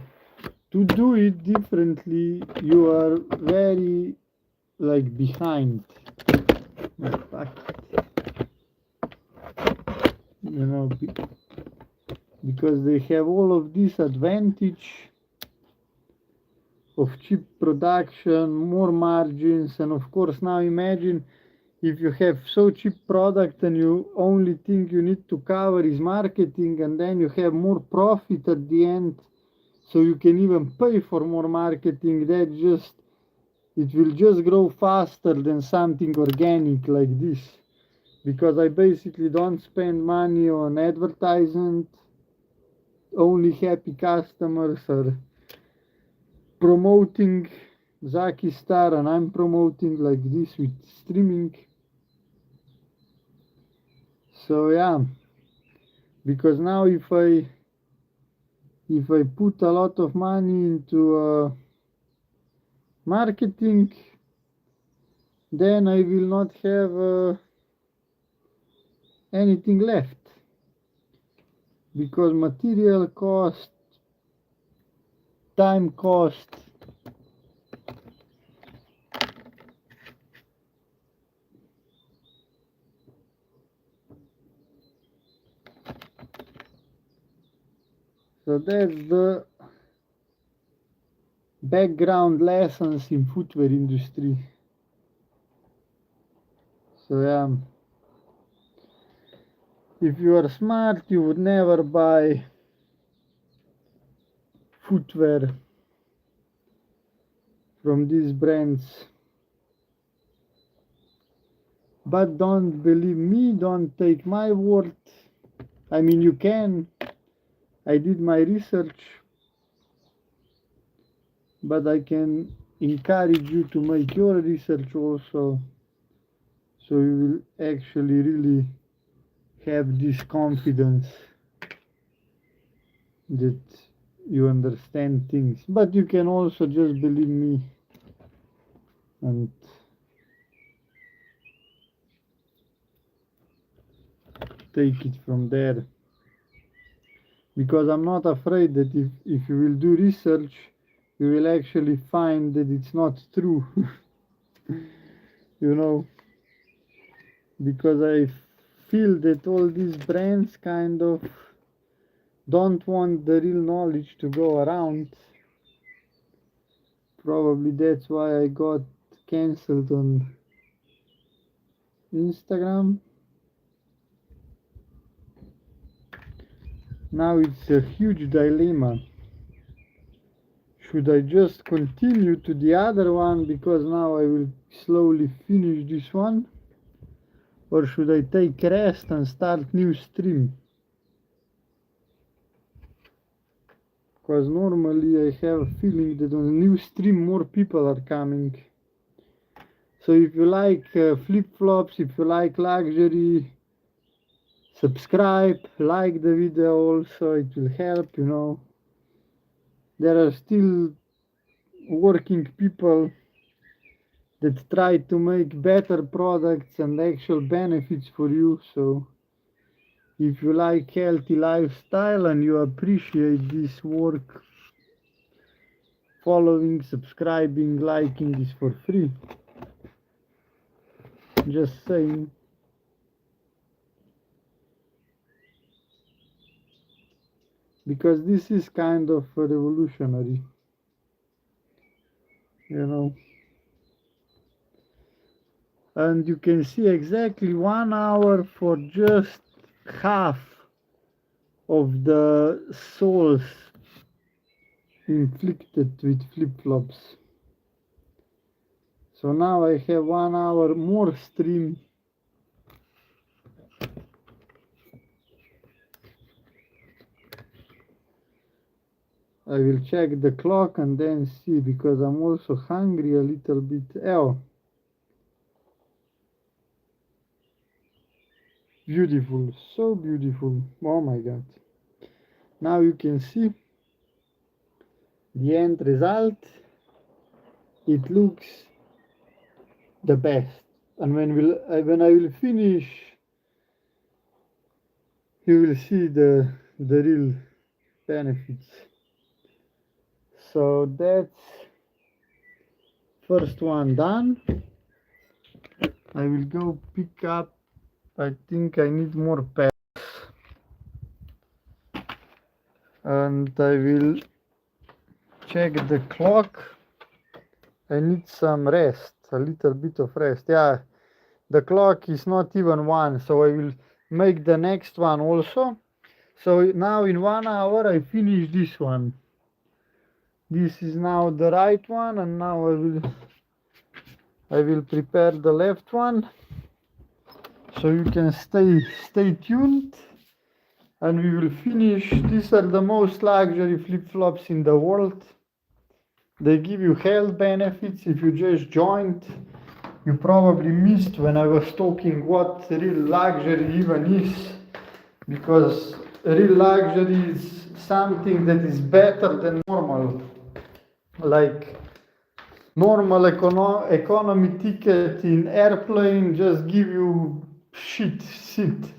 do it differently, you are very like behind. You know, because they have all of this advantage of cheap production, more margins, and of course now imagine if you have so cheap product and you only thing you need to cover is marketing, and then you have more profit at the end, so you can even pay for more marketing. That just it will just grow faster than something organic like this, because I basically don't spend money on advertisement. Only happy customers are promoting Zaki Star, and I'm promoting like this with streaming. So yeah, because now if I put a lot of money into marketing, then I will not have anything left, because material cost, time cost, so background lessons in footwear industry. So yeah, if you are smart, you would never buy footwear from these brands. But don't believe me, don't take my word. I mean, you can. I did my research, but I can encourage you to make your research also, so you will actually really have this confidence that you understand things. But you can also just believe me and take it from there, because I'm not afraid that if you will do research, you will actually find that it's not true. You know, because I feel that all these brands kind of don't want the real knowledge to go around. Probably that's why I got cancelled on Instagram. Now it's a huge dilemma. Should I just continue to the other one because now I will slowly finish this one? Or should I take rest and start new stream? Because normally I have a feeling that on a new stream more people are coming. So if you like flip-flops, if you like luxury, subscribe, like the video also, it will help, you know. There are still working people that try to make better products and actual benefits for you. So if you like healthy lifestyle and you appreciate this work, following, subscribing, liking is for free. Just saying. Because this is kind of revolutionary, you know. And you can see exactly 1 hour for just half of the soles inflicted with flip-flops. So now I have 1 hour more stream. I will check the clock and then see, because I'm also hungry a little bit. Oh, beautiful, so beautiful. Oh my god. Now you can see the end result. It looks the best, and when I will finish, you will see the real benefits. So that's first one done. I will go pick up, I think I need more pebbles, and I will check the clock. I need some rest, a little bit of rest. Yeah, the clock is not even 1, so I will make the next one also. So now in 1 hour I finish this one. This is now the right one, and now I will prepare the left one. So you can stay tuned, and we will finish. These are the most luxury flip-flops in the world. They give you health benefits. If you just joined, you probably missed when I was talking what real luxury even is, because real luxury is something that is better than normal. Like normal economy ticket in airplane just give you shit seat,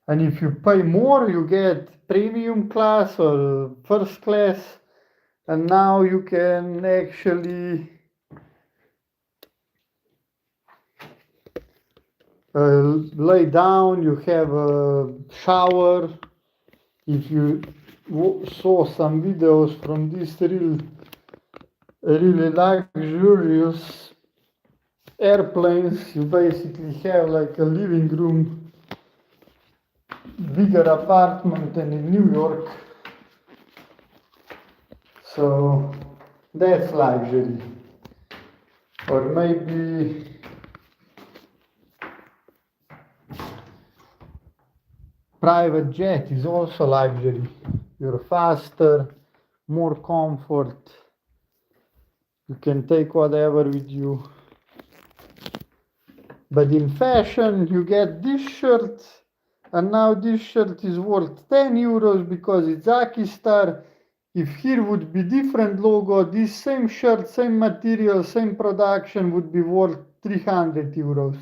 and if you pay more you get premium class or first class, and now you can actually lay down, you have a shower. If you saw some videos from these real really luxurious airplanes. You basically have like a living room, bigger apartment than in New York. So that's luxury. Or maybe private jet is also luxury. You're faster, more comfort. You can take whatever with you. But in fashion, you get this shirt, and now this shirt is worth 10 euros because it's Aki Star. If here would be different logo, this same shirt, same material, same production would be worth 300 euros.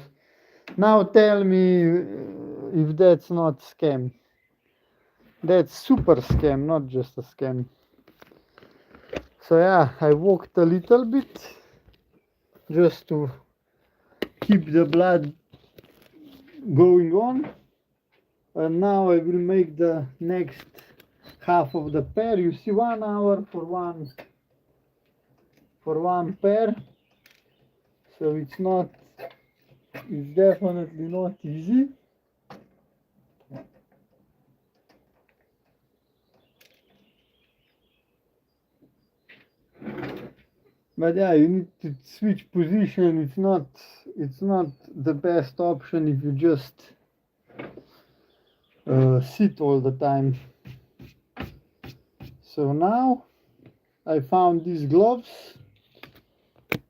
Now tell me if that's not scam. That's super scam, not just a scam. So yeah, I walked a little bit just to keep the blood going on, and now I will make the next half of the pair. You see, 1 hour for one pair, so it's definitely not easy. But yeah, you need to switch position. It's not the best option if you just sit all the time. So now I found these gloves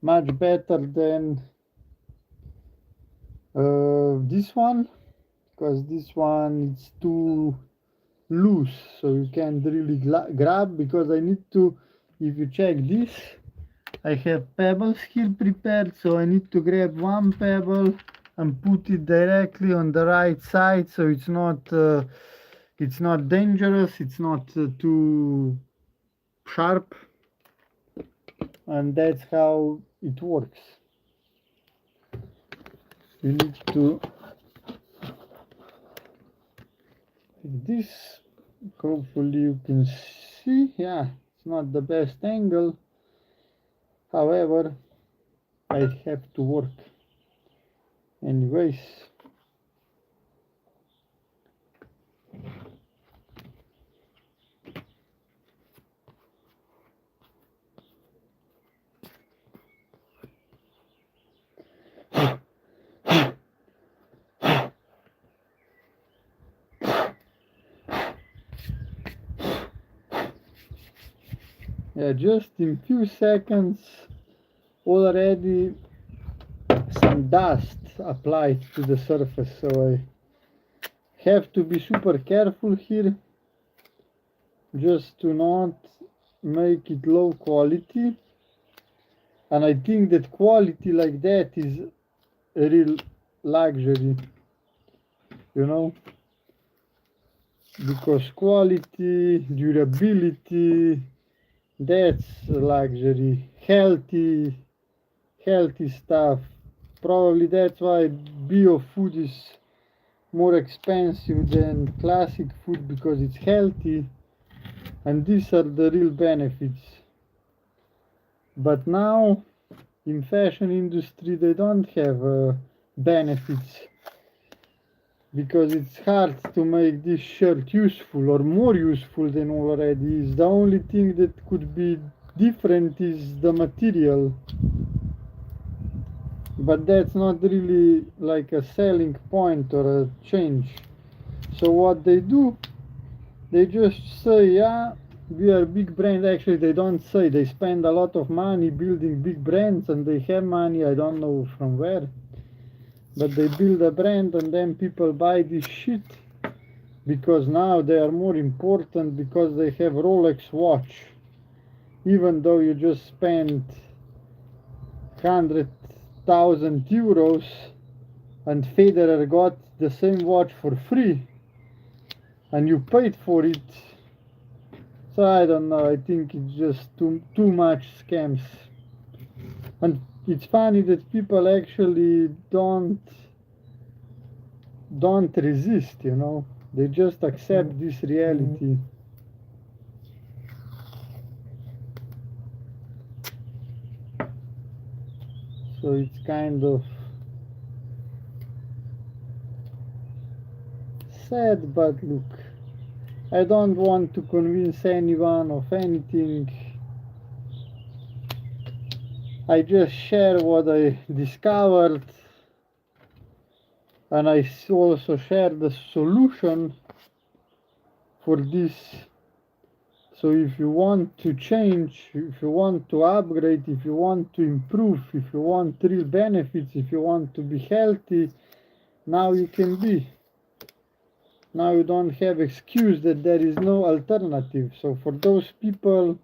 much better than this one, because this one is too loose, so you can't really grab. Because I need to, if you check this, I have pebbles here prepared, so I need to grab one pebble and put it directly on the right side, so it's not dangerous, it's not too sharp, and that's how it works. You need to this, hopefully you can see. Yeah, it's not the best angle, however I have to work anyways. Yeah, just in few seconds already some dust applied to the surface, so I have to be super careful here just to not make it low quality. And I think that quality like that is a real luxury, you know, because quality, durability, that's a luxury. Healthy stuff. Probably that's why bio food is more expensive than classic food, because it's healthy, and these are the real benefits. But now in fashion industry they don't have benefits, because it's hard to make this shirt useful or more useful than already is. The only thing that could be different is the material, but that's not really like a selling point or a change. So what they do, they just say, yeah, we are a big brand. Actually they don't say, they spend a lot of money building big brands, and they have money, I don't know from where, but they build a brand, and then people buy this shit because now they are more important, because they have Rolex watch, even though you just spent 100,000 euros and Federer got the same watch for free and you paid for it. So I don't know, I think it's just too much scams. And it's funny that people actually don't resist, you know, they just accept this reality. So it's kind of sad, but look, I don't want to convince anyone of anything. I just share what I discovered, and I also share the solution for this. So if you want to change, if you want to upgrade, if you want to improve, if you want real benefits, if you want to be healthy, now you can be. Now you don't have excuse that there is no alternative. So for those people,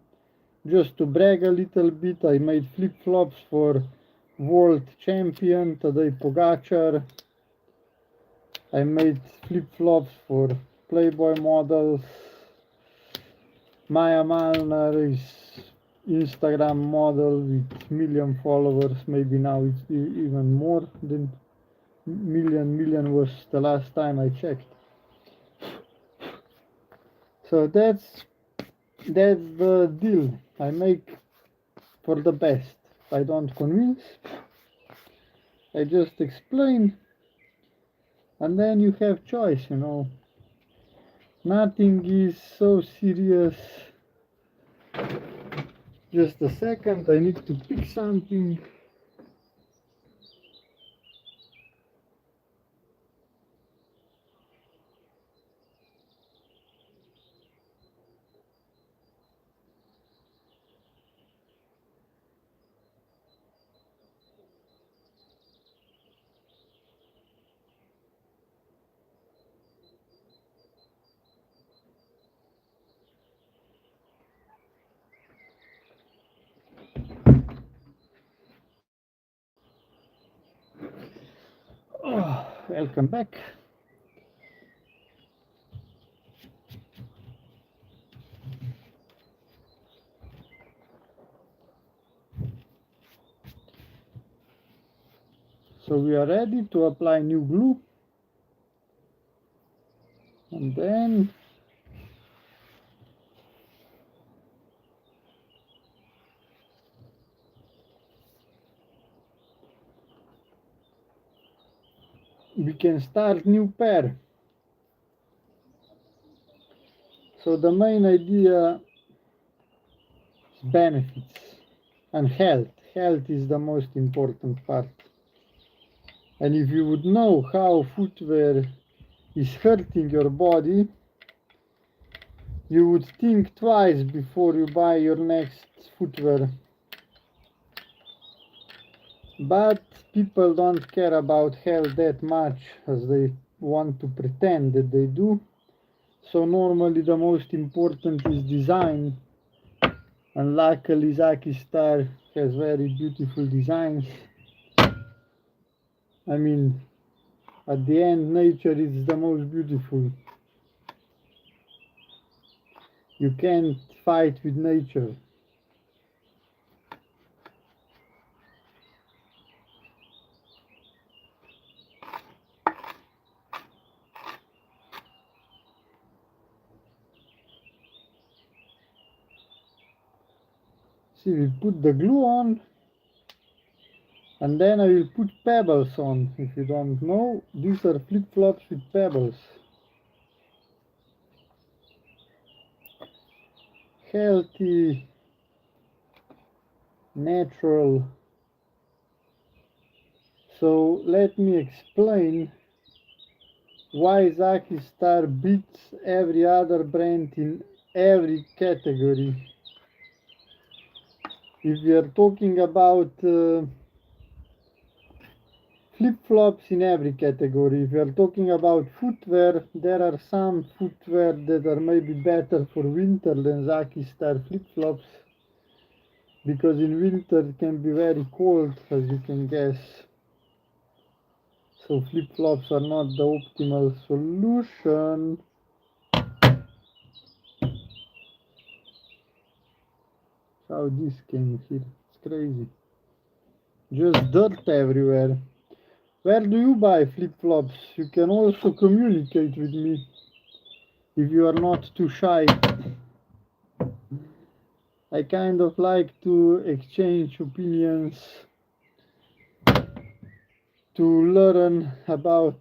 just to brag a little bit, I made flip-flops for world champion Tadej Pogacar. I made flip-flops for Playboy models. Maya Malner is Instagram model with million followers. Maybe now it's even more than million was the last time I checked. So that's the deal. I make for the best. I don't convince. I just explain, and then you have choice, you know. Nothing is so serious. Just a second, I need to pick something. Oh, welcome back. So we are ready to apply new glue, and then we can start new pair. So the main idea is benefits and health. Health is the most important part. And if you would know how footwear is hurting your body, you would think twice before you buy your next footwear. But people don't care about health that much as they want to pretend that they do. So normally the most important is design, and luckily Zaki Star has very beautiful designs. I mean, at the end, nature is the most beautiful. You can't fight with nature. See, we put the glue on, and then I will put pebbles on. If you don't know, these are flip-flops with pebbles. Healthy, natural. So let me explain why Zaki Star beats every other brand in every category. If we are talking about flip-flops in every category, if we are talking about footwear, there are some footwear that are maybe better for winter than Zaki Star flip-flops, because in winter it can be very cold, as you can guess. So flip-flops are not the optimal solution. How this came here, it's crazy. Just dirt everywhere. Where do you buy flip-flops? You can also communicate with me if you are not too shy. I kind of like to exchange opinions. to learn about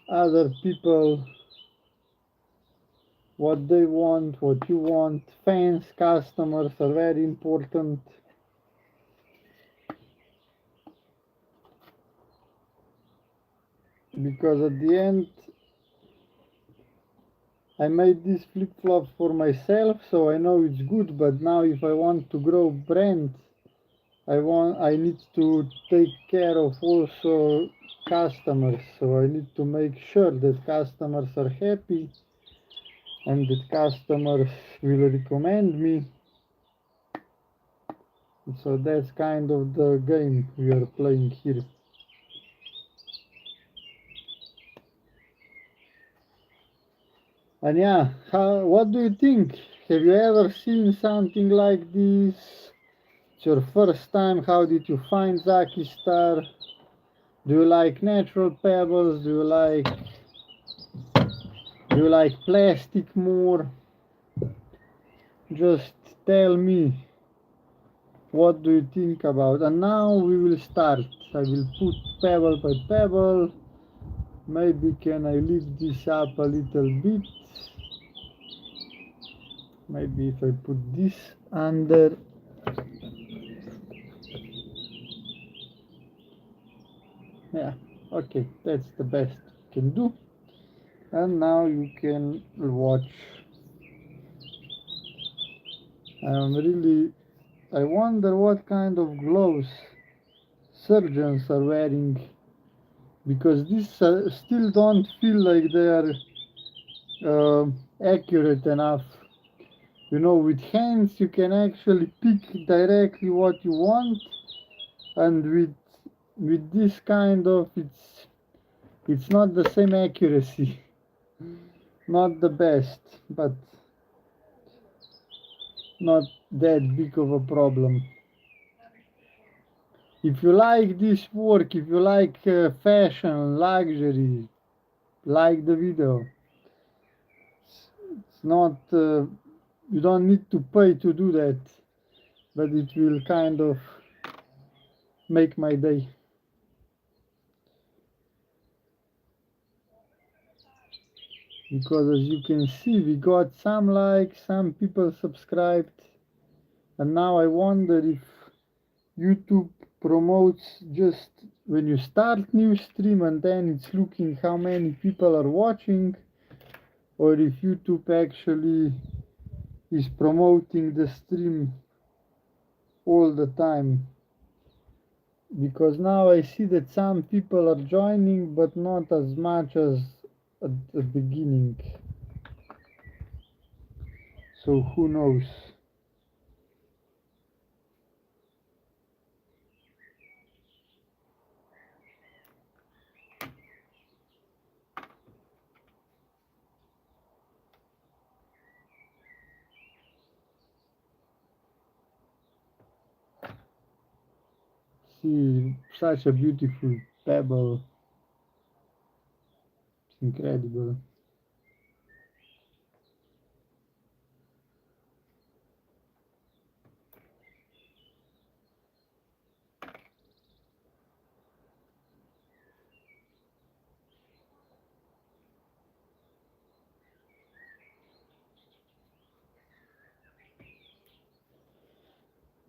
other people, what they want, what you want. Fans, customers are very important. Because at the end, I made this flip-flop for myself, so I know it's good, but now if I want to grow brand, I need to take care of also customers, so I need to make sure that customers are happy and that customers will recommend me. So that's kind of the game we are playing here. And yeah, what do you think? Have you ever seen something like this? It's your first time. How did you find Zaki Star? Do you like natural pebbles? Do you like plastic more? Just tell me, what do you think about? And now we will start. I will put pebble by pebble. Maybe can I lift this up a little bit? Maybe if I put this under. Yeah, okay, that's the best you can do. And now you can watch. I wonder what kind of gloves surgeons are wearing, because these still don't feel like they are accurate enough. You know, with hands you can actually pick directly what you want, and with this kind of it's not the same accuracy. Not the best, but not that big of a problem. If you like this work, if you like fashion, luxury, like the video. It's not, you don't need to pay to do that, but it will kind of make my day. Because as you can see, we got some likes, some people subscribed, and now I wonder if YouTube promotes just when you start new stream and then it's looking how many people are watching, or if YouTube actually is promoting the stream all the time. Because now I see that some people are joining, but not as much as at the beginning. So who knows? See, such a beautiful pebble. It's incredible.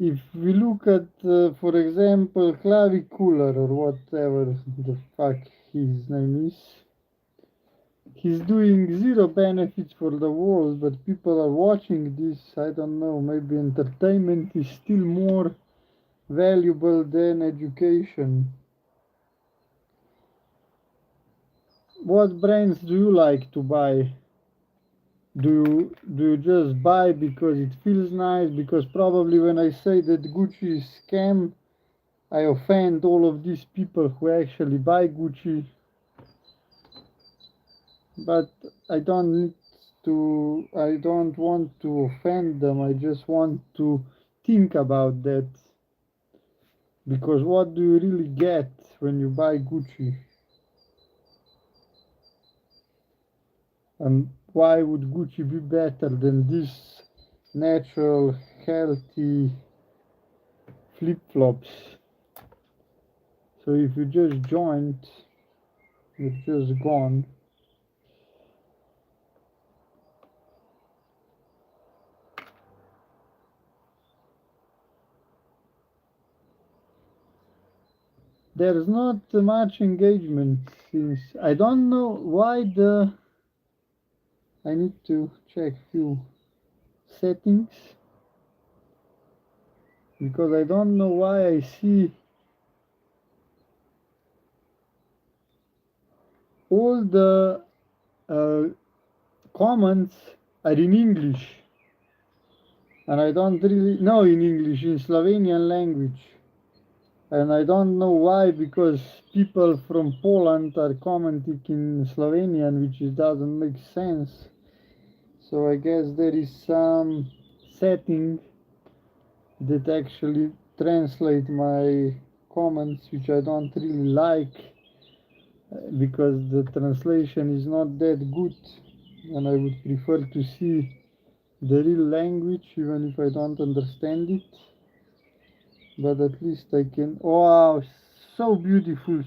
If we look at, for example, clavicular or whatever the fuck his name is, he's doing zero benefits for the world, but people are watching this. I don't know, maybe entertainment is still more valuable than education. What brands do you like to buy? Do you just buy because it feels nice? Because probably when I say that Gucci is scam, I offend all of these people who actually buy Gucci. But I don't want to offend them. I just want to think about that. Because what do you really get when you buy Gucci? And why would Gucci be better than this natural, healthy flip-flops? So if you just joined, you're just gone. There's not much engagement since I don't know why I need to check few settings because I don't know why I see all the comments are in English and I don't really know in English, in Slovenian language. And I don't know why, because people from Poland are commenting in Slovenian, which doesn't make sense. So I guess there is some setting that actually translate my comments, which I don't really like, because the translation is not that good, and I would prefer to see the real language, even if I don't understand it. But at least I can. Wow, so beautiful.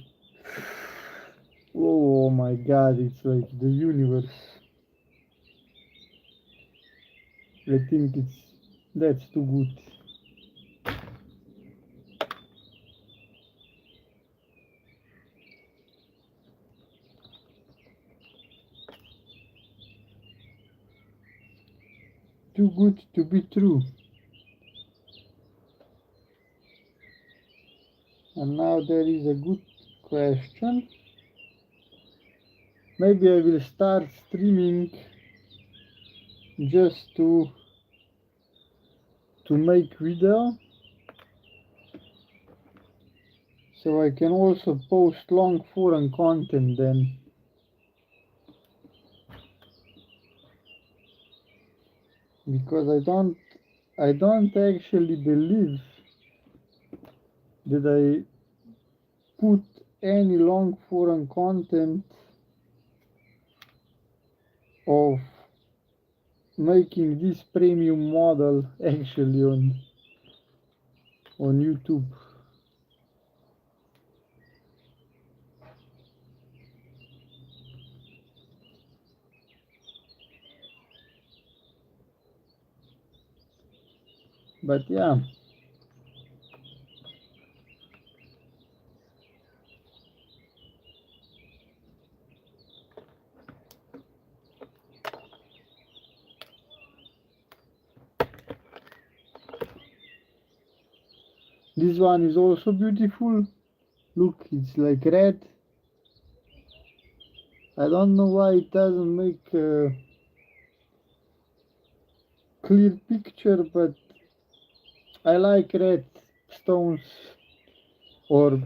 Oh my god, it's like the universe. I think that's too good. Too good to be true. And now there is a good question. Maybe I will start streaming just to make video, so I can also post long form content then. Because I don't actually believe that I put any long form content of making this premium model actually on YouTube. But yeah, this one is also beautiful. Look, it's like red. I don't know why it doesn't make a clear picture, but I like red stones or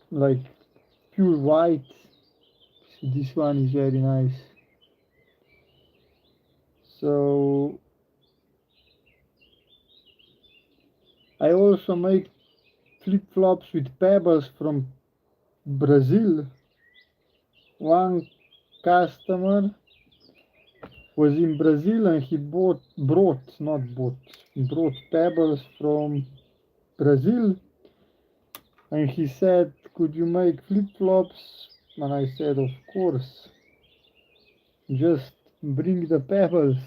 like pure white. So this one is very nice. So I also make flip-flops with pebbles from Brazil. One customer was in Brazil and he brought pebbles from Brazil, and he said, could you make flip-flops? And I said, of course, just bring the pebbles.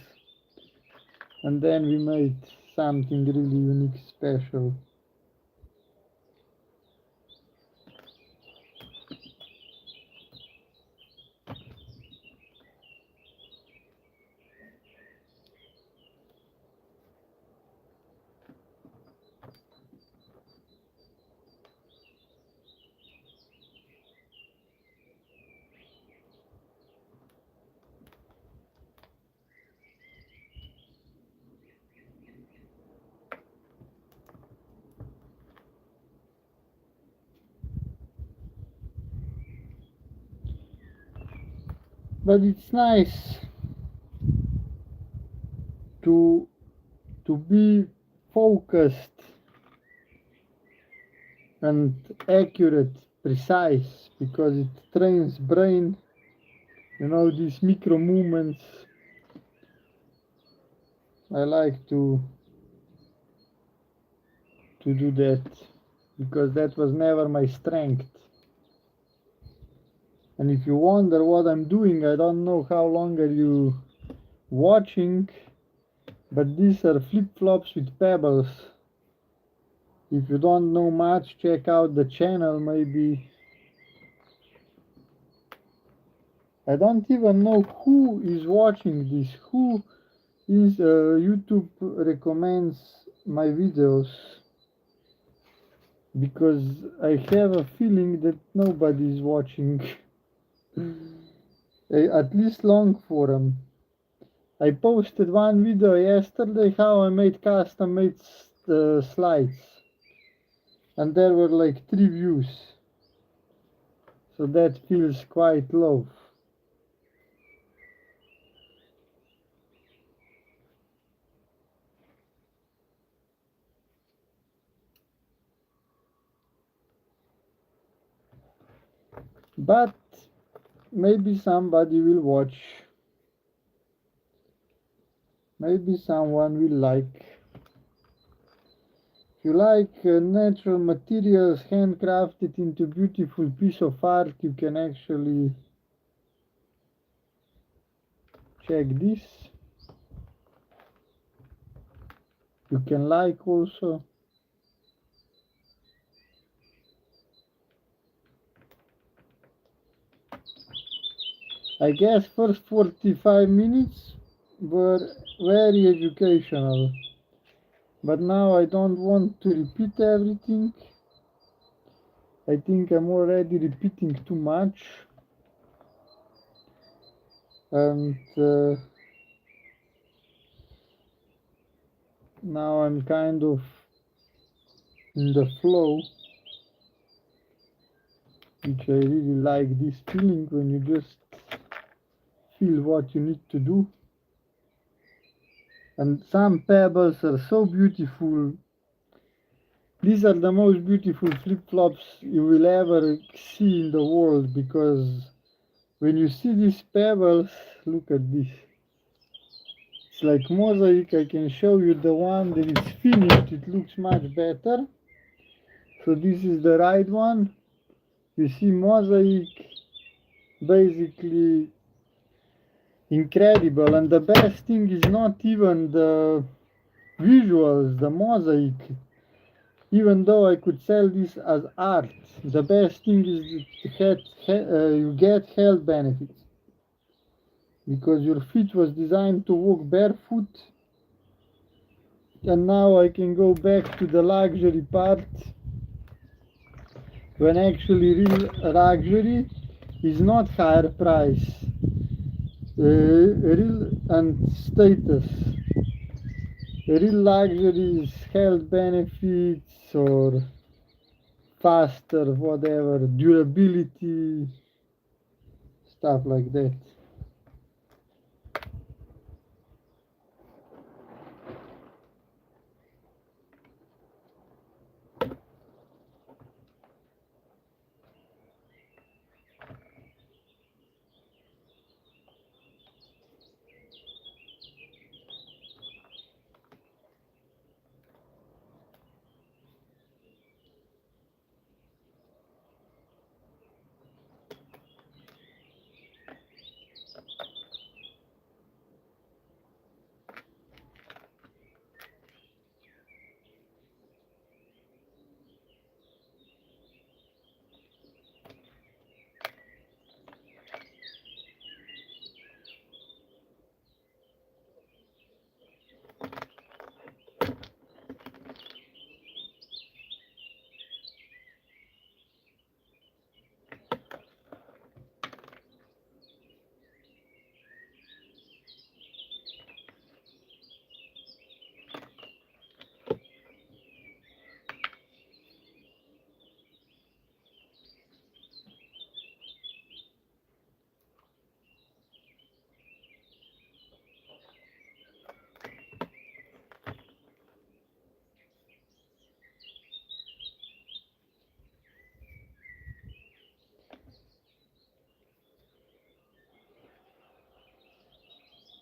And then we made something really unique, special. But it's nice to be focused and accurate, precise, because it trains brain. You know, these micro movements. I like to do that. because that was never my strength. And if you wonder what I'm doing, I don't know how long are you watching, but these are flip-flops with pebbles. If you don't know much, check out the channel maybe. I don't even know who is watching this, who is YouTube recommends my videos, because I have a feeling that nobody is watching. At least long form. I posted one video yesterday how I made custom made slides, and there were like 3 views, so that feels quite low. But maybe somebody will watch, maybe someone will like. If you like natural materials handcrafted into beautiful piece of art, you can actually check this. You can like also. I guess first 45 minutes were very educational, but now I don't want to repeat everything. I think I'm already repeating too much, and now I'm kind of in the flow, which I really like, this feeling when you just feel what you need to do. And some pebbles are so beautiful. These are the most beautiful flip-flops you will ever see in the world, because when you see these pebbles, look at this. It's like mosaic. I can show you the one that is finished. It looks much better. So this is the right one. You see mosaic, basically incredible. And the best thing is not even the visuals, the mosaic. Even though I could sell this as art, the best thing is that you get health benefits, because your feet was designed to walk barefoot. And now I can go back to the luxury part, when actually real luxury is not higher price, real and status. Real luxury is health benefits or faster, whatever, durability, stuff like that.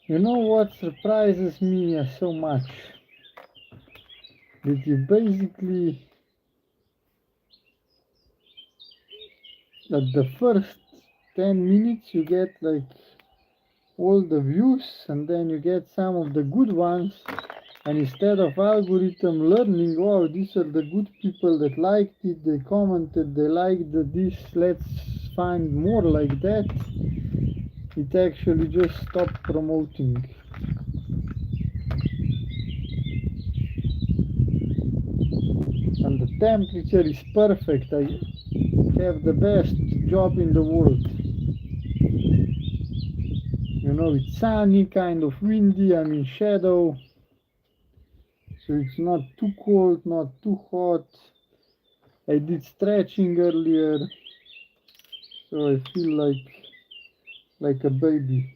You know what surprises me so much? That you basically at the first 10 minutes you get like all the views, and then you get some of the good ones, and instead of algorithm learning, oh, these are the good people that liked it, they commented, they liked this, let's find more like that, it actually just stopped promoting. And the temperature is perfect. I have the best job in the world. You know, it's sunny, kind of windy, I'm in shadow, so it's not too cold, not too hot. I did stretching earlier, so I feel like a baby.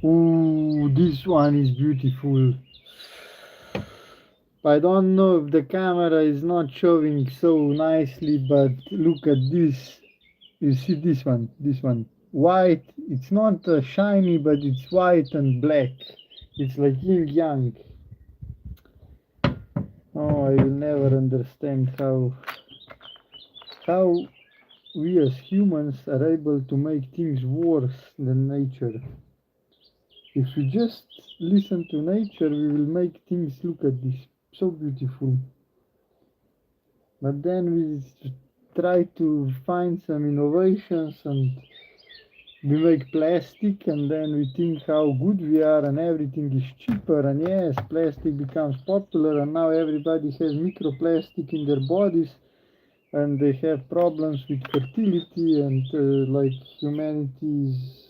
Ooh, this one is beautiful. I don't know if the camera is not showing so nicely, but look at this. You see this one. White, it's not shiny, but it's white and black. It's like yin yang. Oh, I will never understand how we as humans are able to make things worse than nature. If we just listen to nature, we will make things, look at this, so beautiful. But then we try to find some innovations, and we make plastic, and then we think how good we are and everything is cheaper, and yes, plastic becomes popular, and now everybody has microplastic in their bodies, and they have problems with fertility, and like humanity is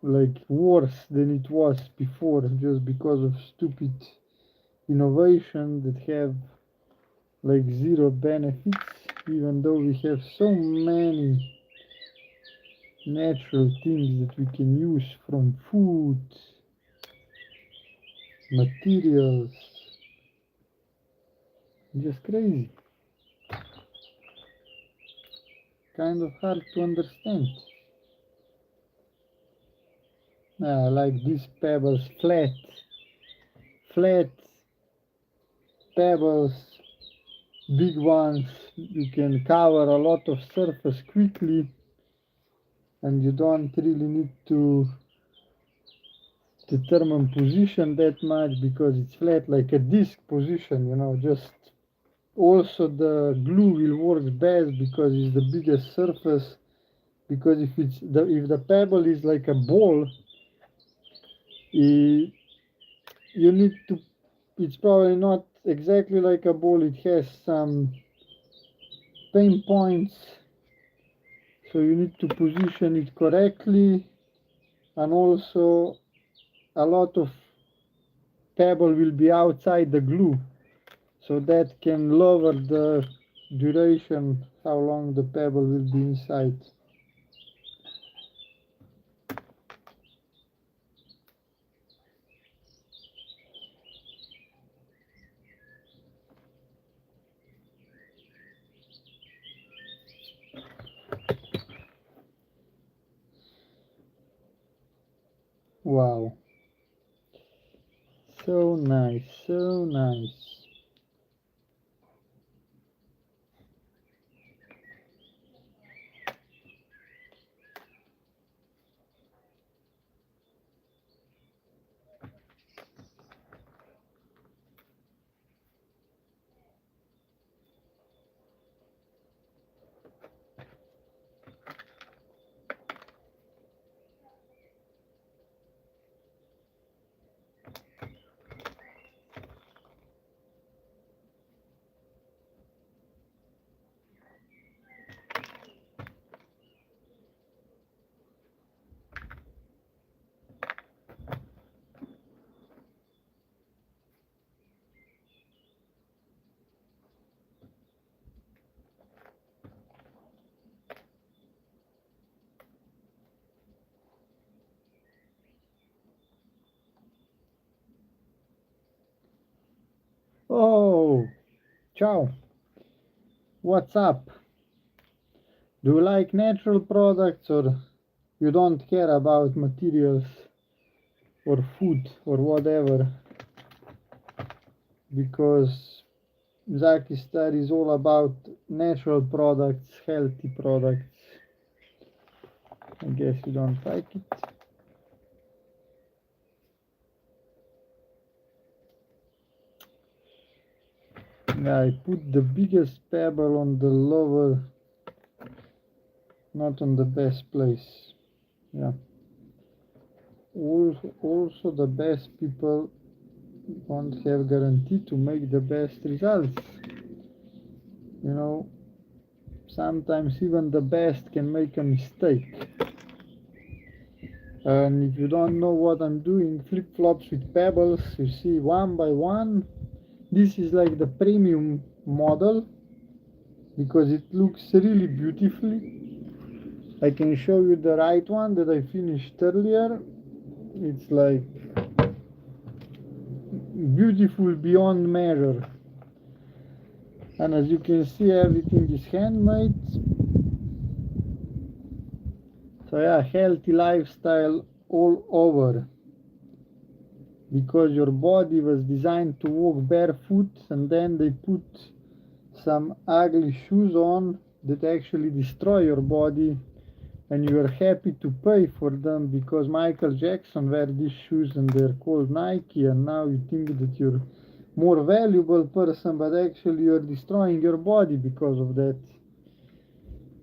like worse than it was before, just because of stupid innovation that have like zero benefits, even though we have so many natural things that we can use, from food, materials, just crazy, kind of hard to understand. Like these pebbles, flat pebbles, big ones, you can cover a lot of surface quickly, and you don't really need to determine position that much because it's flat, like a disc position, you know. Just also the glue will work best because it's the biggest surface, because if the pebble is like a ball, you need to, it's probably not exactly like a ball, it has some pain points, so you need to position it correctly, and also a lot of pebble will be outside the glue, so that can lower the duration, how long the pebble will be inside. Wow, so nice, so nice. Oh, ciao. What's up? Do you like natural products or you don't care about materials or food or whatever? Because Zakistar is all about natural products, healthy products. I guess you don't like it. Yeah, I put the biggest pebble on the lower, not on the best place. Yeah. Also the best people don't have guarantee to make the best results. You know, sometimes even the best can make a mistake. And if you don't know what I'm doing, flip-flops with pebbles, you see one by one. This is like the premium model because it looks really beautifully. I can show you the right one that I finished earlier. It's like beautiful beyond measure. And as you can see, everything is handmade. So yeah, healthy lifestyle all over. Because your body was designed to walk barefoot and then they put some ugly shoes on that actually destroy your body, and you are happy to pay for them because Michael Jackson wear these shoes and they're called Nike, and now you think that you're more valuable person, but actually you're destroying your body because of that.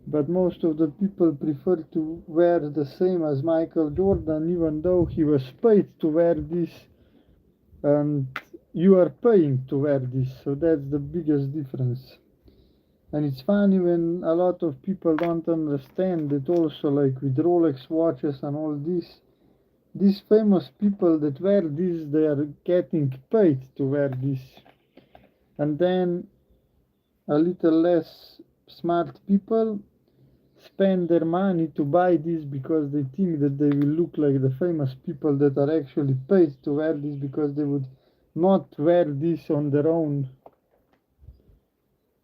But most of the people prefer to wear the same as Michael Jordan, even though he was paid to wear this and you are paying to wear this. So that's the biggest difference. And it's funny when a lot of people don't understand that also, like with Rolex watches and all this, these famous people that wear this, they are getting paid to wear this. And then a little less smart people spend their money to buy this because they think that they will look like the famous people that are actually paid to wear this, because they would not wear this on their own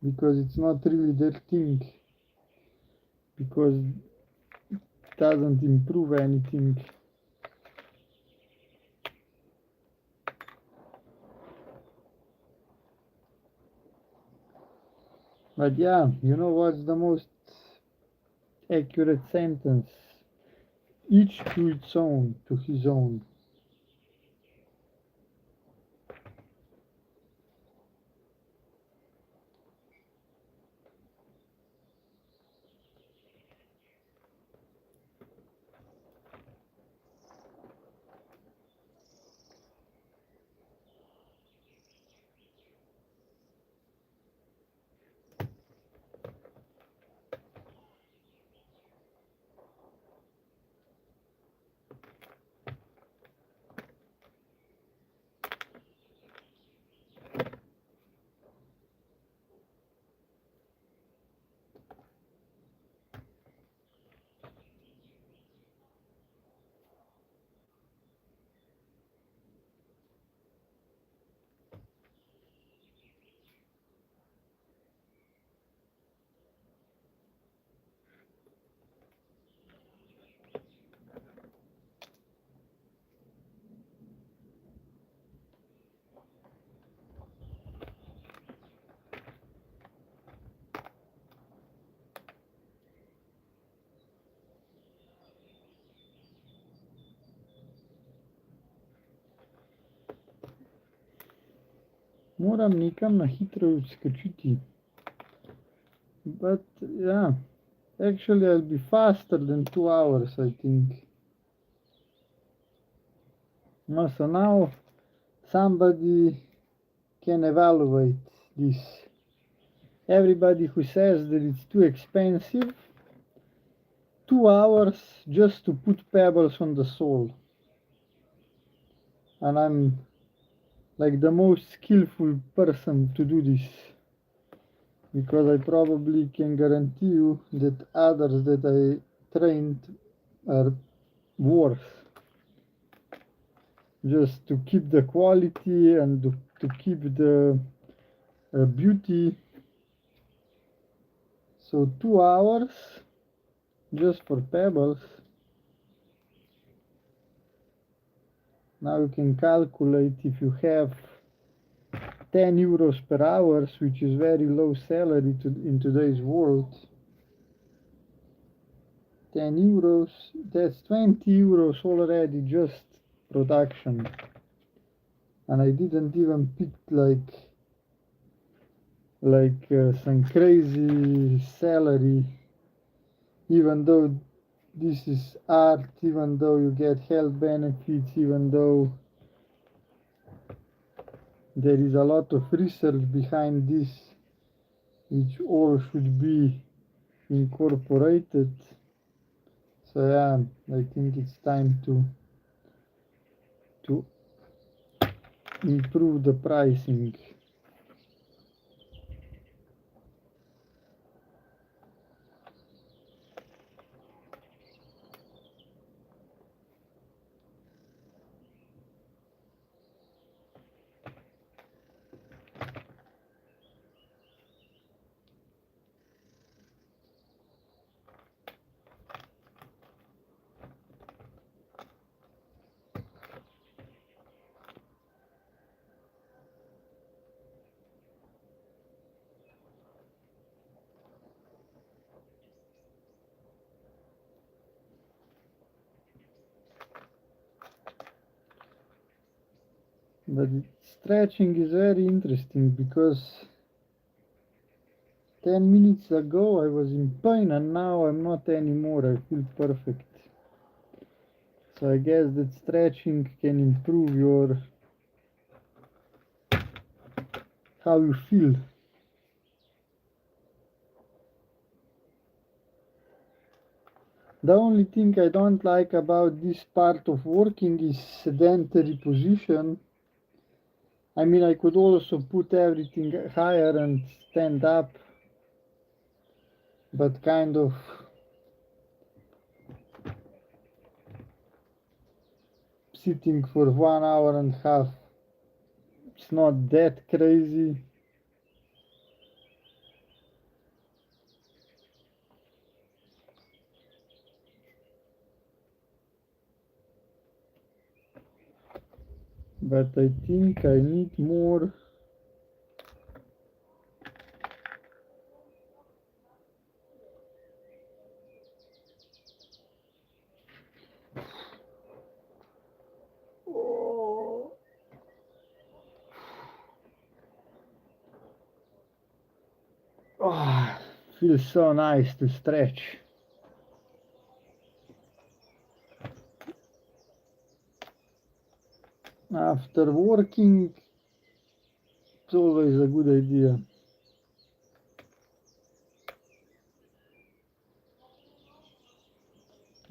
because it's not really their thing, because it doesn't improve anything. But yeah, you know what's the most accurate sentence? Each to its own, to his own. Moram nekam na hitro odskočiti. But yeah, actually I'll be faster than 2 hours, I think. So now somebody can evaluate this. Everybody who says that it's too expensive, 2 hours just to put pebbles on the sole. And I'm like the most skillful person to do this, because I probably can guarantee you that others that I trained are worse, just to keep the quality and to keep the beauty. So 2 hours just for pebbles. Now you can calculate if you have 10 euros per hour, which is very low salary in today's world. 10 euros, that's 20 euros already just production. And I didn't even pick some crazy salary, even though this is art, even though you get health benefits, even though there is a lot of research behind this, which all should be incorporated. So yeah, I think it's time to improve the pricing. But stretching is very interesting because 10 minutes ago I was in pain and now I'm not anymore. I feel perfect. So I guess that stretching can improve how you feel. The only thing I don't like about this part of working is sedentary position. I mean, I could also put everything higher and stand up, but kind of sitting for 1 hour and a half, it's not that crazy. But I think I need more. Oh, feels so nice to stretch. After working, it's always a good idea.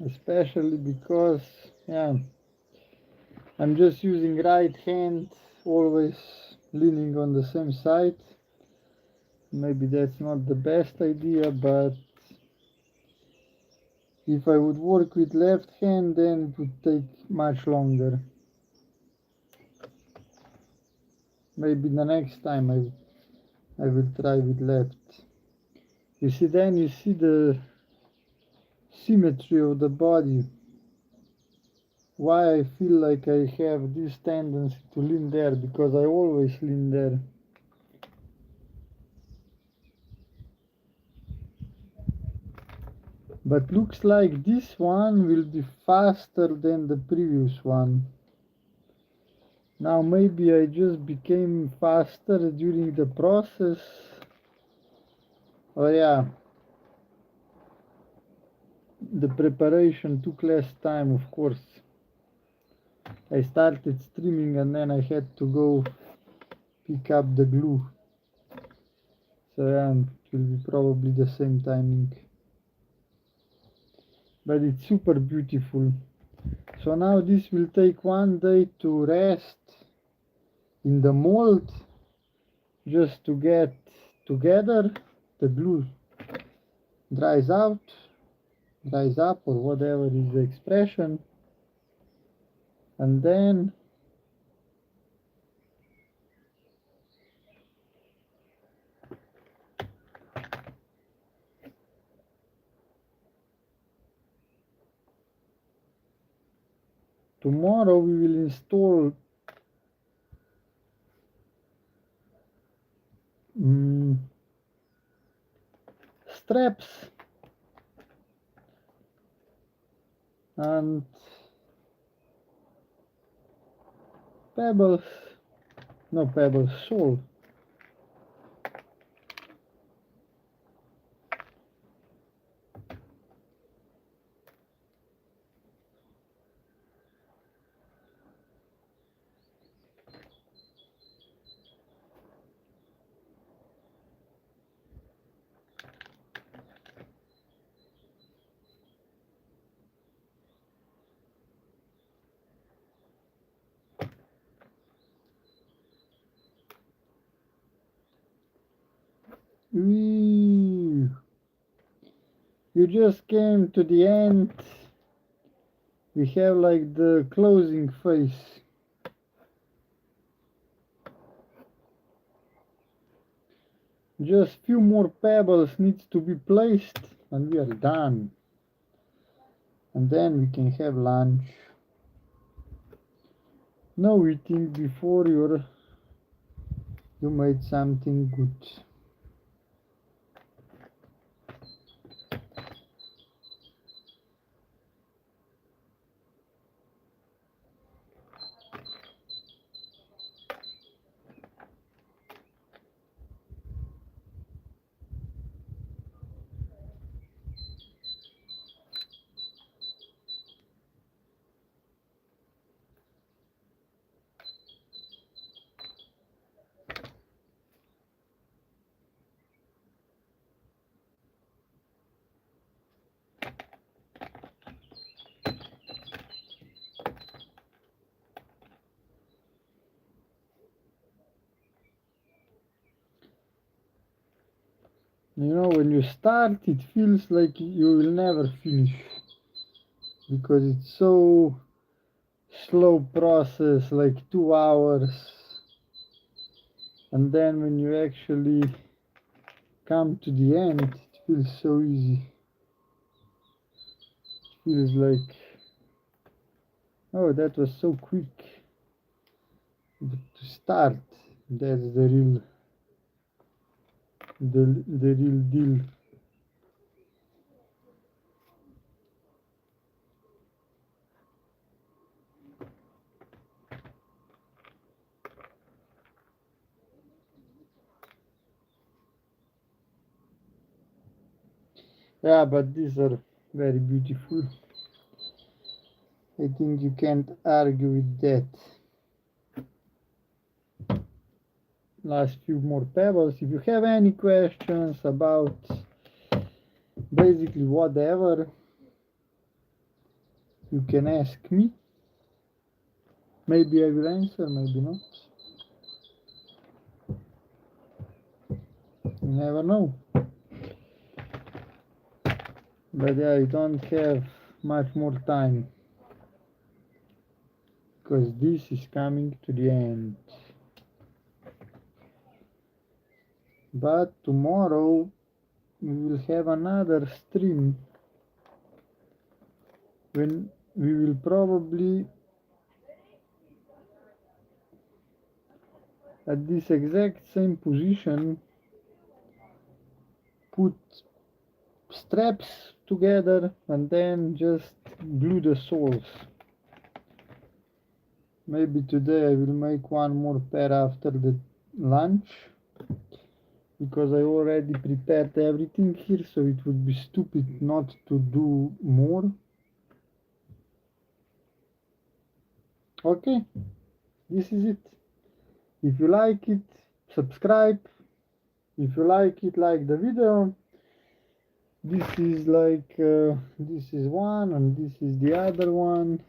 Especially because, yeah, I'm just using right hand, always leaning on the same side. Maybe that's not the best idea, but if I would work with left hand, then it would take much longer. Maybe the next time I will try with left. You see, then you see the symmetry of the body. Why I feel like I have this tendency to lean there, because I always lean there. But looks like this one will be faster than the previous one. Now maybe I just became faster during the process. Oh yeah, the preparation took less time, of course. I started streaming and then I had to go pick up the glue. So yeah, it will be probably the same timing. But it's super beautiful. So now this will take 1 day to rest in the mold, just to get together. The glue dries up, or whatever is the expression, and then Tomorrow we will install straps and pebbles, no pebbles, sole. You just came to the end. We have like the closing phase. Just few more pebbles needs to be placed and we are done. And then we can have lunch. No eating before you made something good. You know, when you start, it feels like you will never finish because it's so slow process, like 2 hours. And then when you actually come to the end, it feels so easy. It feels like, oh, that was so quick. But to start, that's the real deal. Yeah, but these are very beautiful. I think you can't argue with that. Last few more pebbles. If you have any questions about basically whatever, you can ask me. Maybe I will answer, maybe not. You never know. But yeah, I don't have much more time because this is coming to the end. But tomorrow we will have another stream when we will probably at this exact same position put straps together and then just glue the soles. Maybe today I will make one more pair after the lunch because I already prepared everything here, so it would be stupid not to do more. Okay, this is it. If you like it, subscribe. If you like it, like the video. This is like this is one and this is the other one.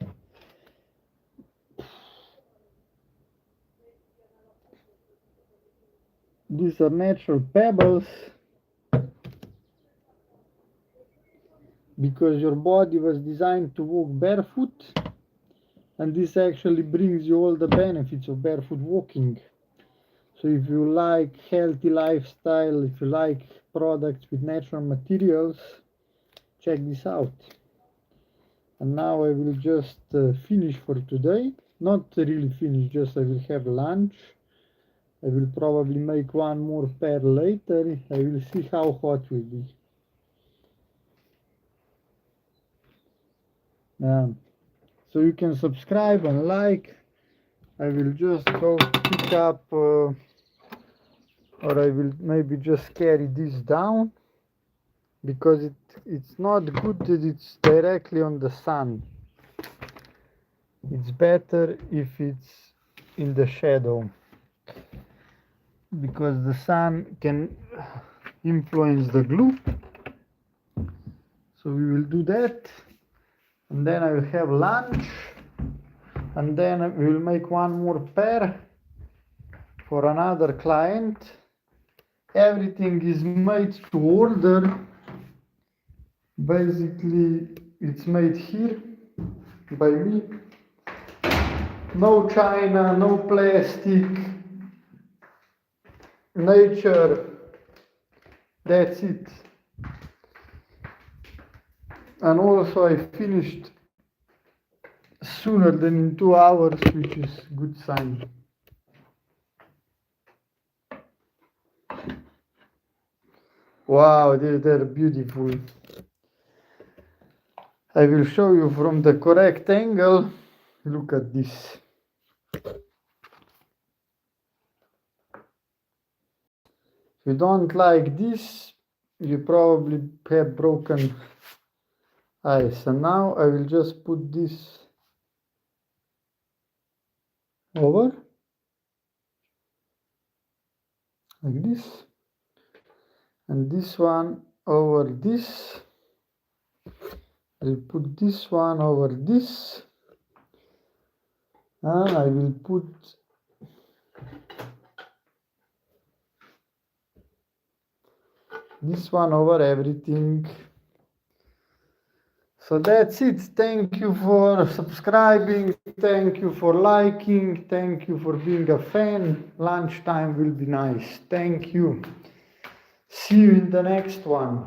These are natural pebbles because your body was designed to walk barefoot, and this actually brings you all the benefits of barefoot walking. So if you like healthy lifestyle, if you like products with natural materials, check this out. And now I will just finish for today. Not really finish, just I will have lunch. I will probably make one more pair later. I will see how hot will be. So you can subscribe and like. I will just go pick up, or I will maybe just carry this down, because it's not good that it's directly on the sun. It's better if it's in the shadow, because the sun can influence the glue. So we will do that, and then I will have lunch, and then we will make one more pair for another client. Everything is made to order. Basically, it's made here by me. No China, no plastic, nature. That's it. And also I finished sooner than in 2 hours, which is good sign. Wow, they're beautiful. I will show you from the correct angle. Look at this. If you don't like this, you probably have broken eyes. And now I will just put this over, like this, and this one over this. I'll put this one over this, and I will put this one over everything. So that's it. Thank you for subscribing, thank you for liking, thank you for being a fan. Lunchtime will be nice. Thank you. See you in the next one.